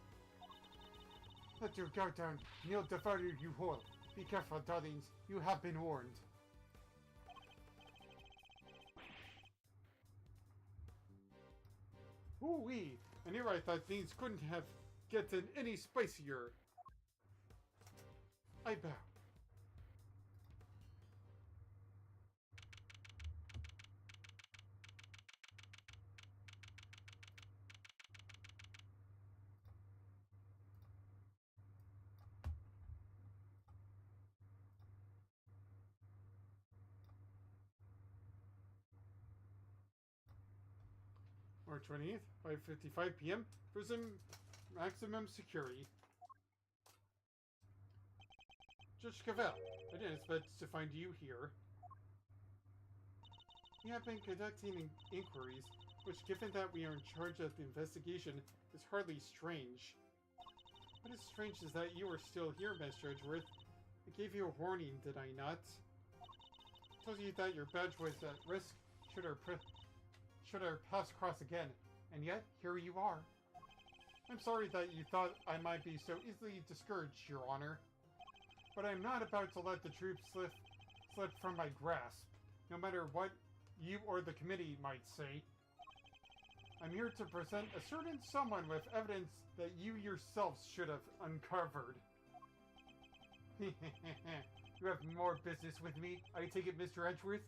Let your guard down. Kneel devour you whore. Be careful, darlings. You have been warned. Ooh-wee. And here I thought things couldn't have gotten any spicier. I bow. March 20th, 5:55 p.m. Prison maximum security. Judge Cavell, I didn't expect to find you here. We have been conducting inquiries, which, given that we are in charge of the investigation, is hardly strange. What is strange is that you are still here, Mr. Edgeworth. I gave you a warning, did I not? I told you that your badge was at risk should our paths cross again, and yet, here you are. I'm sorry that you thought I might be so easily discouraged, Your Honor. But I'm not about to let the truth slip from my grasp, no matter what you or the committee might say. I'm here to present a certain someone with evidence that you yourselves should have uncovered. You have more business with me, I take it, Mr. Edgeworth?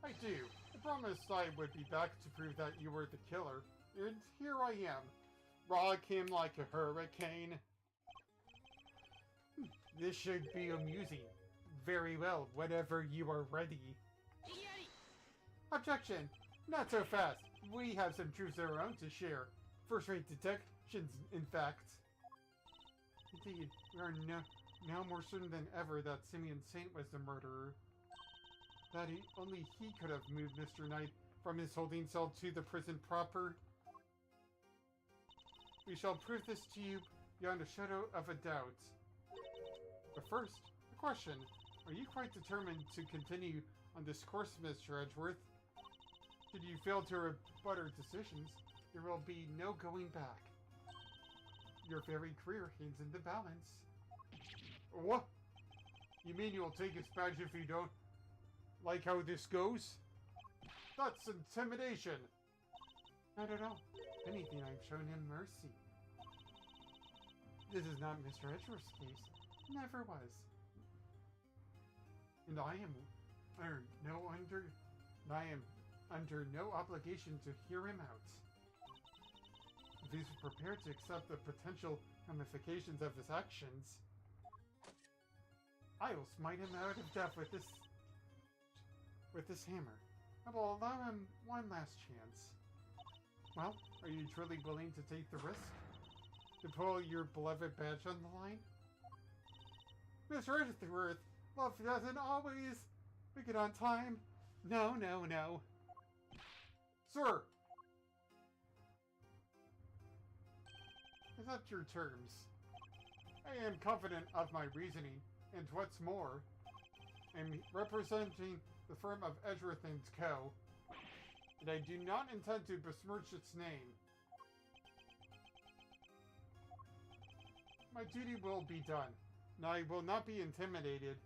I do. I promised I would be back to prove that you were the killer, and here I am. Rock him like a hurricane. This should be amusing. Very well, whenever you are ready. Objection! Not so fast. We have some truths of our own to share. First-rate detections, in fact. Indeed, we are now more certain than ever that Simeon Saint was the murderer. That only he could have moved Mr. Knight from his holding cell to the prison proper. We shall prove this to you beyond a shadow of a doubt. But first, a question. Are you quite determined to continue on this course, Mr. Edgeworth? Should you fail to rebut our decisions, there will be no going back. Your very career hangs in the balance. What? You mean you'll take his badge if you don't like how this goes? That's intimidation! Not at all. If anything, I've shown him mercy. This is not Mr. Edgeworth's case. Never was. And I am under no obligation to hear him out. If he's prepared to accept the potential ramifications of his actions, I will smite him out of death with this hammer. I will allow him one last chance. Well, are you truly willing to take the risk? To pull your beloved badge on the line? Mr. Edgeworth, love doesn't always make it on time. No, no, no. Sir! Accept your terms. I am confident of my reasoning, and what's more, I'm representing the firm of Edgeworth & Co., and I do not intend to besmirch its name. My duty will be done, and I will not be intimidated.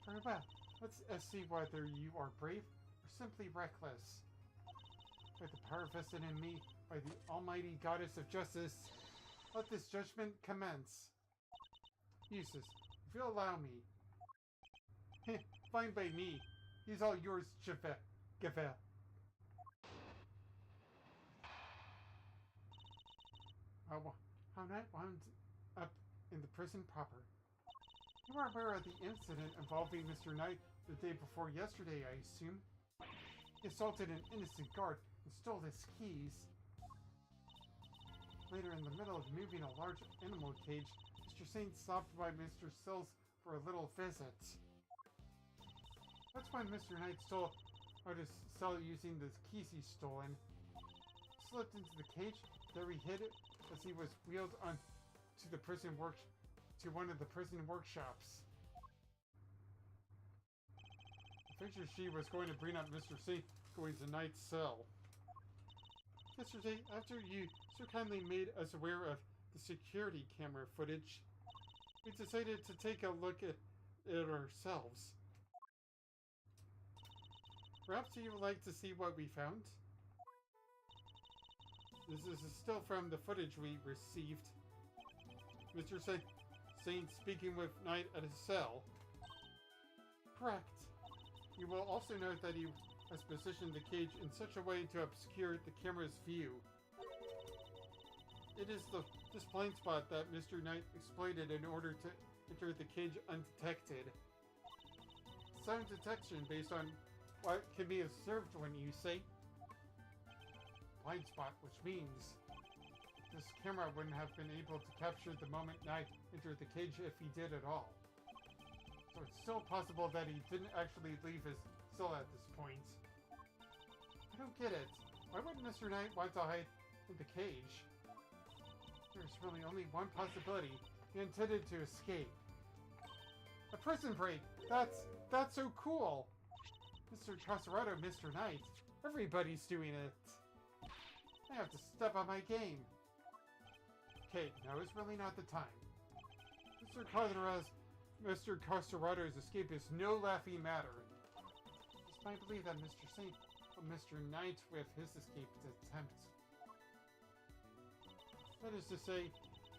Very well. Let's see whether you are brave or simply reckless. By the power vested in me by the almighty goddess of justice, let this judgment commence. Eustace, if you'll allow me. Fine by me. He's all yours, Gavel. How Knight wound up in the prison proper. You are aware of the incident involving Mr. Knight the day before yesterday, I assume? He assaulted an innocent guard and stole his keys. Later, in the middle of moving a large animal cage, Mr. Saint stopped by Mr. Sills for a little visit. That's when Mr. Knight stole out his cell using the keys he stolen. Slipped into the cage, there he hid it as he was wheeled on to one of the prison workshops. I figured she was going to bring up Mr. Saint going to Knight's cell. Yesterday, after you so kindly made us aware of the security camera footage, we decided to take a look at it ourselves. Perhaps you would like to see what we found? This is still from the footage we received. Mr. Saint speaking with Knight at his cell. Correct. You will also note that he has positioned the cage in such a way to obscure the camera's view. It is this blind spot that Mr. Knight exploited in order to enter the cage undetected. Sound detection based on what can be observed when you say blind spot, which means this camera wouldn't have been able to capture the moment Knight entered the cage if he did at all. So it's still possible that he didn't actually leave his cell at this point. I don't get it. Why would Mr. Knight want to hide in the cage? There's really only one possibility. He intended to escape. A prison break! That's so cool! Mr. Prosecutor, Mr. Knight, everybody's doing it. I have to step on my game. Okay, now is really not the time. Mr. Costerado's escape is no laughing matter. Despite believe that Mr. Knight with his escape attempt. That is to say,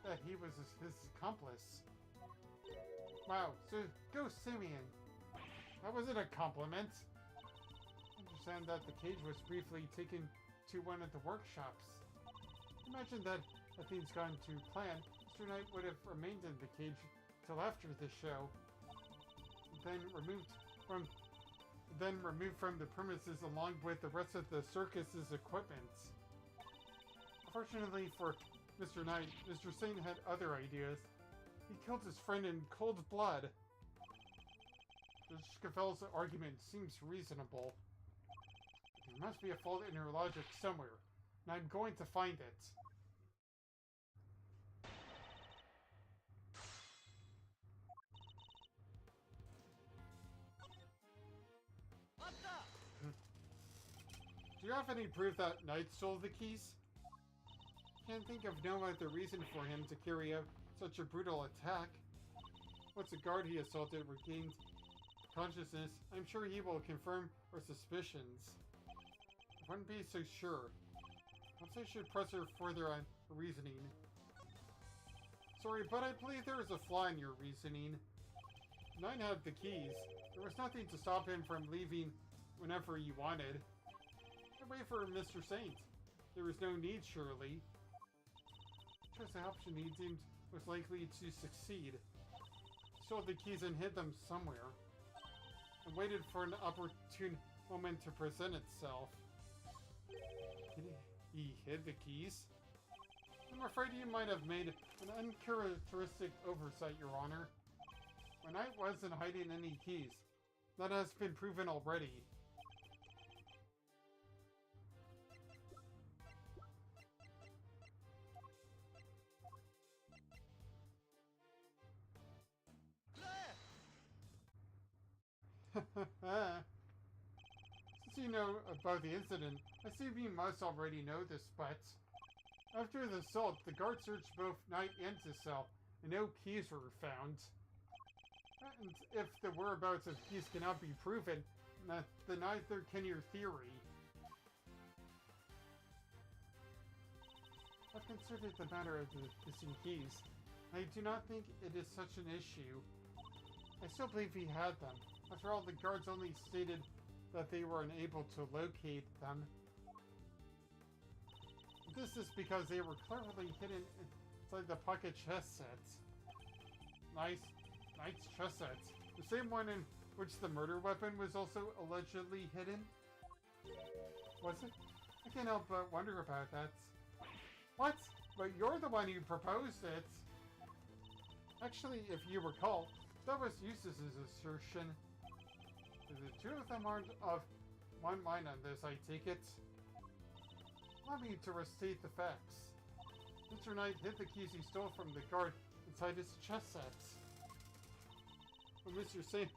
that he was his accomplice. Wow, so go Simeon. That wasn't a compliment. I understand that the cage was briefly taken to one of the workshops. Imagine that had things gone to plan, Mr. Knight would have remained in the cage till after the show, then removed from the premises along with the rest of the circus's equipment. Unfortunately for Mr. Knight, Mr. Saint had other ideas. He killed his friend in cold blood. Scavel's argument seems reasonable. There must be a fault in her logic somewhere, and I'm going to find it. Do you have any proof that Knight stole the keys? Can't think of no other reason for him to carry out such a brutal attack. Once a guard he assaulted regained consciousness, I'm sure he will confirm our suspicions. I wouldn't be so sure. Perhaps I should press her further on her reasoning. Sorry, but I believe there is a flaw in your reasoning. Knight had the keys. There was nothing to stop him from leaving whenever he wanted. Wait for Mr. Saint. There was no need, surely. Chose the option he deemed was likely to succeed. He stole the keys and hid them somewhere, and waited for an opportune moment to present itself. He hid the keys? I'm afraid you might have made an uncharacteristic oversight, Your Honor. When Knight wasn't hiding any keys, that has been proven already. Since you know about the incident, I assume you must already know this, but after the assault, the guard searched both Knight and his cell, and no keys were found. And if the whereabouts of keys cannot be proven, then neither can your theory. I've considered the matter of the missing keys. I do not think it is such an issue. I still believe he had them. After all, the guards only stated that they were unable to locate them. This is because they were cleverly hidden inside the pocket chess set. Knight's chess set. The same one in which the murder weapon was also allegedly hidden? Was it? I can't help but wonder about that. What? But you're the one who proposed it. Actually, if you recall, that was Eustace's assertion. The two of them aren't of one mind on this, I take it. Allow me to restate the facts. Mr. Knight hid the keys he stole from the guard inside his chess sets. When Mr. Saint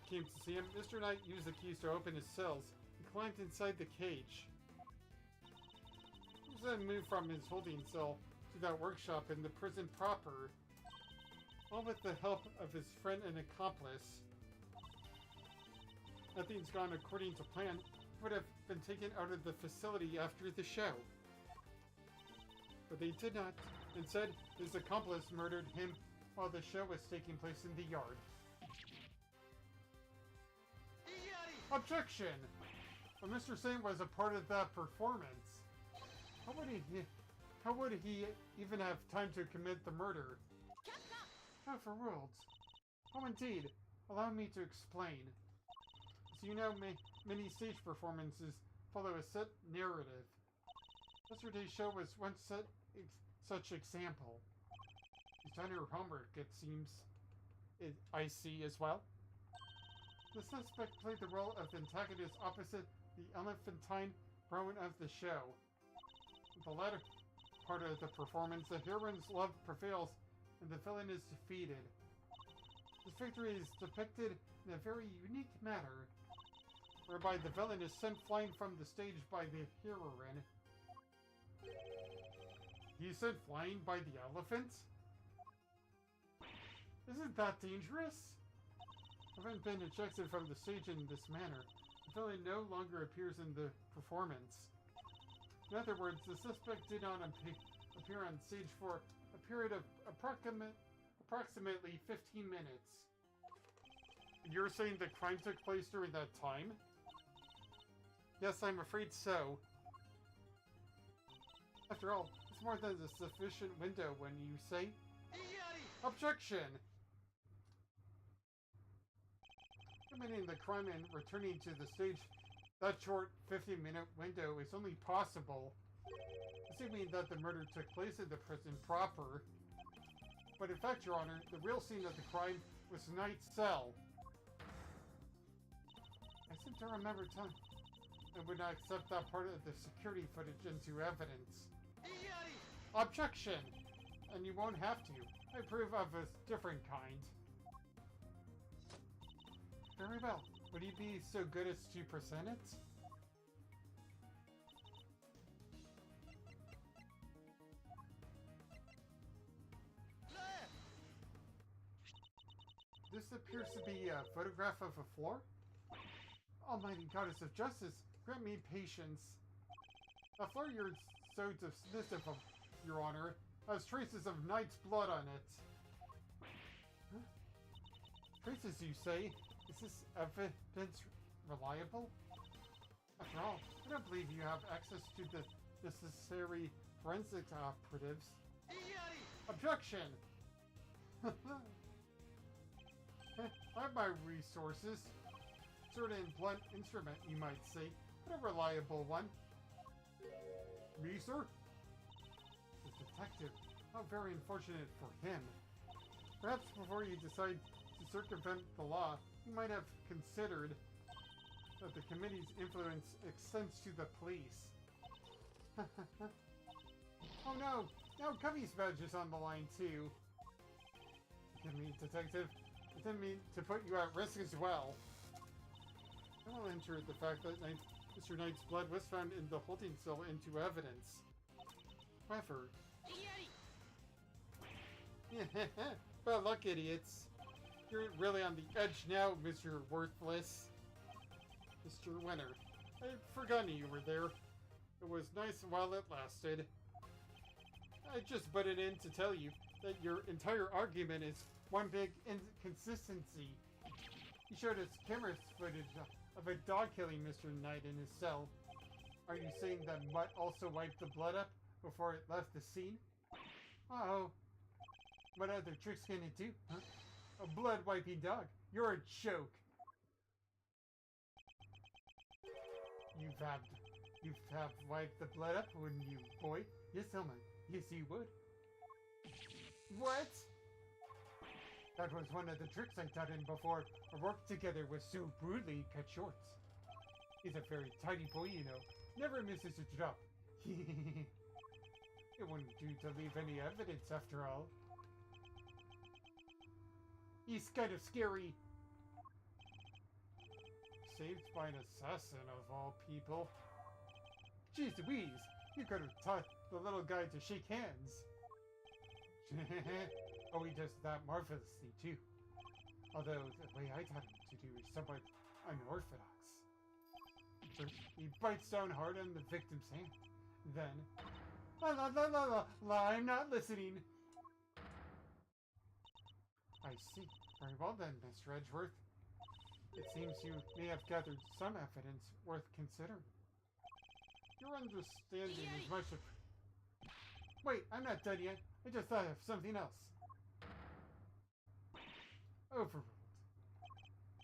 came to see him, Mr. Knight used the keys to open his cells and climbed inside the cage. He then moved from his holding cell to that workshop in the prison proper, all with the help of his friend and accomplice. Nothing's gone according to plan. He would have been taken out of the facility after the show. But they did not. Instead, his accomplice murdered him while the show was taking place in the yard. Objection! But Mr. Saint was a part of that performance. How would he even have time to commit the murder? Not for worlds. Oh, indeed. Allow me to explain. As you know, many stage performances follow a set narrative. Yesterday's show was one such example. You've done your homework, it seems. I see as well. The suspect played the role of antagonist opposite the elephantine heroine of the show. In the latter part of the performance, the heroine's love prevails and the villain is defeated. This victory is depicted in a very unique manner, whereby the villain is sent flying from the stage by the heroine. He's sent flying by the elephant? Isn't that dangerous? Having been ejected from the stage in this manner, the villain no longer appears in the performance. In other words, the suspect did not appear on stage for a period of approximately 15 minutes. You're saying the crime took place during that time? Yes, I'm afraid so. After all, it's more than a sufficient window when you say... Objection! Committing the crime and returning to the stage, that short 15-minute window is only possible, assuming that the murder took place in the prison proper. But in fact, Your Honor, the real scene of the crime was Knight's cell. I seem to remember time. I would not accept that part of the security footage into evidence. Objection! And you won't have to. I approve of a different kind. Very well. Would you be so good as to present it? This appears to be a photograph of a floor? Almighty Goddess of Justice, grant me patience. The floor you're so dismissive of, Your Honor, has traces of Knight's blood on it. Huh? Traces, you say? Is this evidence reliable? After all, I don't believe you have access to the necessary forensic operatives. Objection! I have my resources. Sort of blunt instrument, you might say, but a reliable one. Me, sir? The detective. How very unfortunate for him. Perhaps before you decide to circumvent the law, you might have considered that the committee's influence extends to the police. Oh no! Now Cubby's badge is on the line too. Forgive me, detective. I didn't mean to put you at risk as well. I will enter the fact that Mr. Knight's blood was found in the holding cell into evidence. However... Bad luck, idiots. You're really on the edge now, Mr. Worthless. Mr. Winner. I'd forgotten you were there. It was nice while it lasted. I just butted in to tell you that your entire argument is one big inconsistency. He showed us camera footage of a dog killing Mr. Knight in his cell. Are you saying that Mutt also wiped the blood up before it left the scene? Uh-oh. What other tricks can it do, huh? A blood-wiping dog. You're a joke. You've wiped the blood up, wouldn't you, boy? Yes, Elma. Yes, you would. What? That was one of the tricks I taught him before our work together was so brutally cut short. He's a very tidy boy, you know. Never misses a job. It wouldn't do to leave any evidence after all. He's kind of scary. Saved by an assassin of all people. Jeez Louise, you could have taught the little guy to shake hands. Oh, he does that marvelously too. Although the way I taught him to do is somewhat unorthodox. First, he bites down hard on the victim's hand. Then, I'm not listening. I see. Very well then, Mr. Edgeworth. It seems you may have gathered some evidence worth considering. Your understanding is much of... Wait, I'm not done yet. I just thought of something else. Overruled.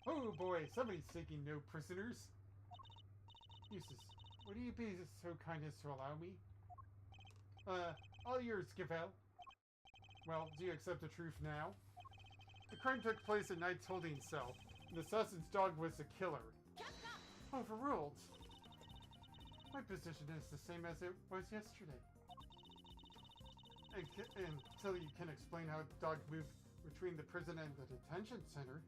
Oh boy, somebody's taking no prisoners. Useless. Would you be so kind as to allow me? All yours, Gavel. Well, do you accept the truth now? The crime took place at Knight's holding cell. The assassin's dog was the killer. Overruled. My position is the same as it was yesterday. Until you can explain how the dog moved between the prison and the detention center,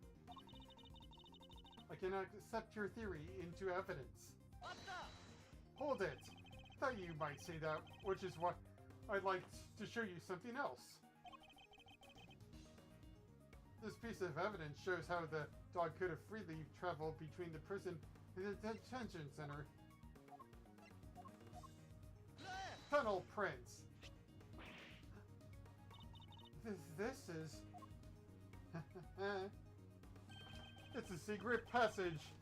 I cannot accept your theory into evidence. Hold it! I thought you might say that, which is why I'd like to show you something else. This piece of evidence shows how the dog could have freely traveled between the prison and the detention center. Tunnel prints. This is... It's a secret passage.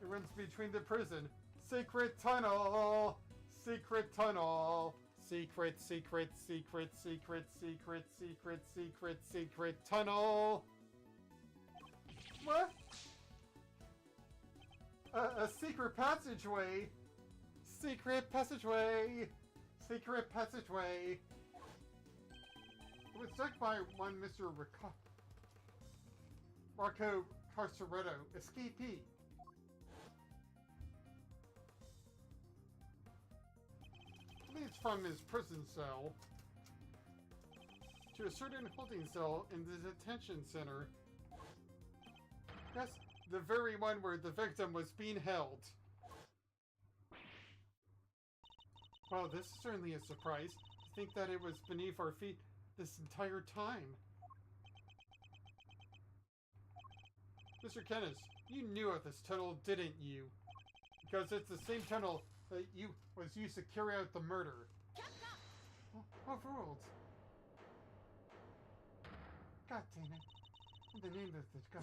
It runs between the prison. Secret tunnel! Secret tunnel! Secret, secret, secret, secret, secret, secret, secret, secret tunnel! What? A secret passageway! Secret passageway! Secret passageway! It was dug by one Mr. Rocco Carceretto, escapee. Leads from his prison cell to a certain holding cell in the detention center. Yes, the very one where the victim was being held. Well, this is certainly a surprise. To think that it was beneath our feet this entire time. Mr. Kenneth, you knew of this tunnel, didn't you? Because it's the same tunnel that was used to carry out the murder. Overruled. God damn it. In the name of the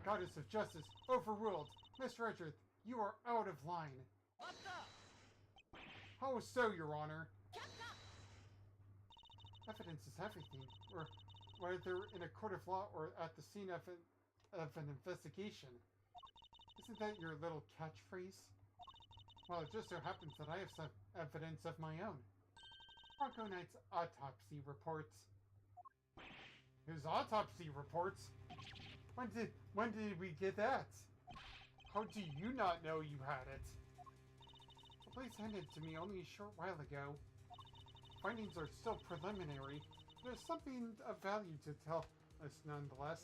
goddess of justice, overruled. Mr. Edgeworth, you are out of line. How so, Your Honor? Evidence is everything, or whether in a court of law or at the scene of an investigation. Isn't that your little catchphrase? Well, it just so happens that I have some evidence of my own. Bronco Knight's autopsy reports. His autopsy reports? When did we get that? How do you not know you had it? The police handed it to me only a short while ago. Findings are still preliminary. There's something of value to tell us nonetheless.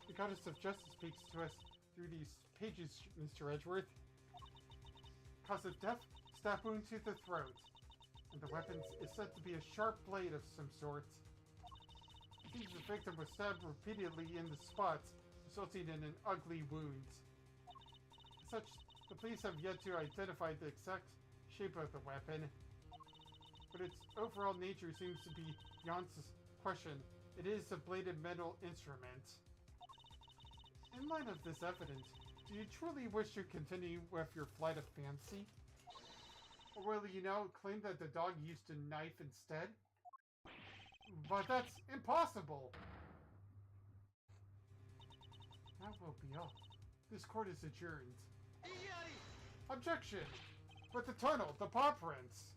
The goddess of justice speaks to us through these pages, Mr. Edgeworth. Cause of death, stab wound to the throat. And the weapon is said to be a sharp blade of some sort. It seems the victim was stabbed repeatedly in the spots, resulting in an ugly wound. As such, the police have yet to identify the exact shape of the weapon. But its overall nature seems to be beyond question. It is a bladed metal instrument. In light of this evidence, do you truly wish to continue with your flight of fancy? Or will you now claim that the dog used a knife instead? But that's impossible! That will be all. This court is adjourned. Objection! But the tunnel, the paw prints!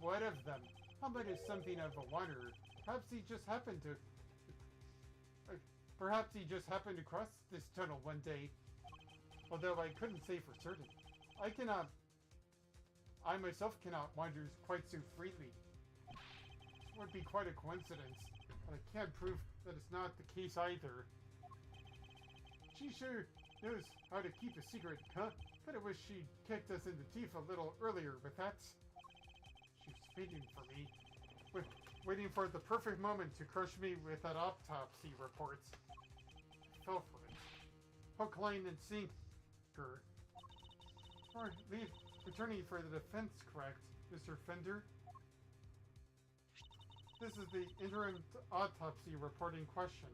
What of them? Humbert is something of a wanderer. Perhaps he just happened to cross this tunnel one day. Although I couldn't say for certain. I myself cannot wander quite so freely. It would be quite a coincidence, but I can't prove that it's not the case either. She sure knows how to keep a secret, huh? But I wish she'd kicked us in the teeth a little earlier, but that's... She was waiting for me. Waiting for the perfect moment to crush me with that autopsy report. I fell for it. Hook, line, and sinker. Or leave attorney for the defense, correct, Mr. Fender? This is the interim autopsy report in question.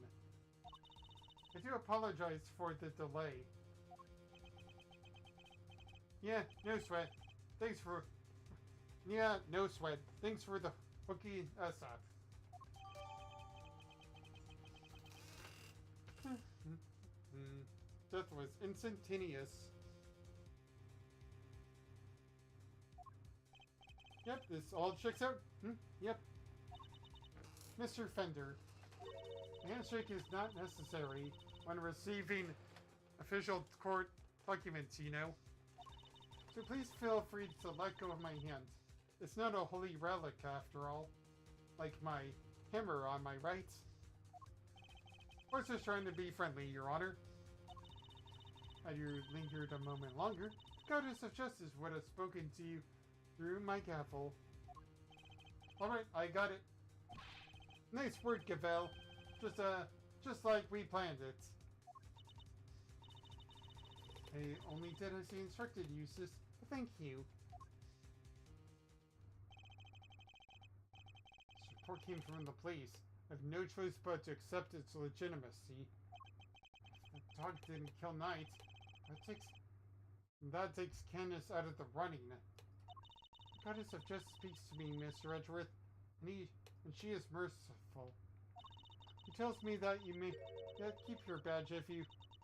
I do apologize for the delay. Yeah, no sweat. Thanks for... Yeah, no sweat. Thanks for the hooking us up. Death was instantaneous. Yep, this all checks out. Yep. Mr. Fender, a handshake is not necessary when receiving official court documents, you know. So please feel free to let go of my hand. It's not a holy relic, after all. Like my hammer on my right. I was just trying to be friendly, Your Honor. Had you lingered a moment longer, the Goddess of Justice would have spoken to you through my gavel. Alright, I got it. Nice work, Gavel. Just like we planned it. I only did as you instructed, Eustace. Thank you. This report came from the police. I have no choice but to accept its legitimacy. If the dog didn't kill Knight, that takes Candace out of the running. The Goddess of Justice speaks to me, Mr. Edgeworth, and she is merciful. He tells me that you may keep your badge if you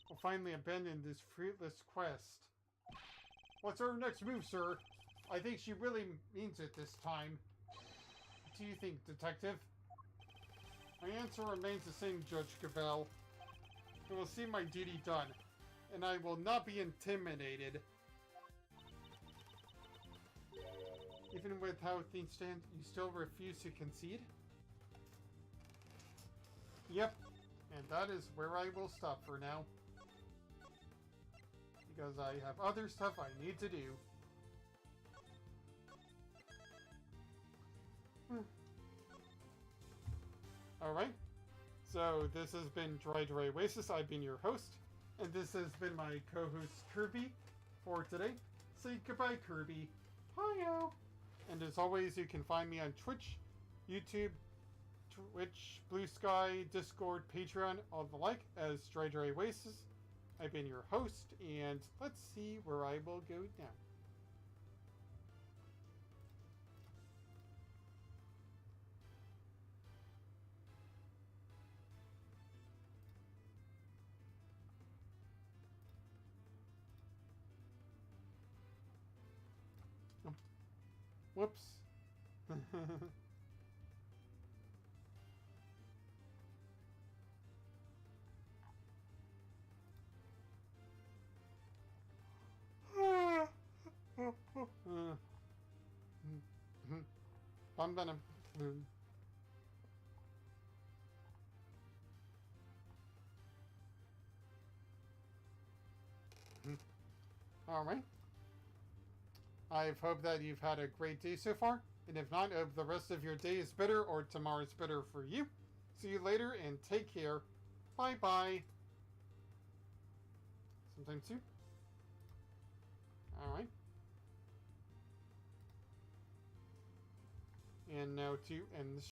will finally abandon this fruitless quest. What's our next move, sir? I think she really means it this time. What do you think, Detective? My answer remains the same, Judge Gavel. I will see my duty done, and I will not be intimidated. Even with how things stand, you still refuse to concede? Yep, and that is where I will stop for now. Because I have other stuff I need to do. Alright, so this has been Dry Oasis. I've been your host, and this has been my co-host Kirby for today. Say goodbye, Kirby. Hi-yo! And as always, you can find me on Twitch, YouTube, Twitch, Blue Sky, Discord, Patreon, all the like, as Dry Oasis. I've been your host, and let's see where I will go now. Whoops. Bum venom. Alright. I hope that you've had a great day so far, and if not, hope the rest of your day is better or tomorrow's better for you. See you later and take care. Bye bye. Sometime soon. Alright. And now to end the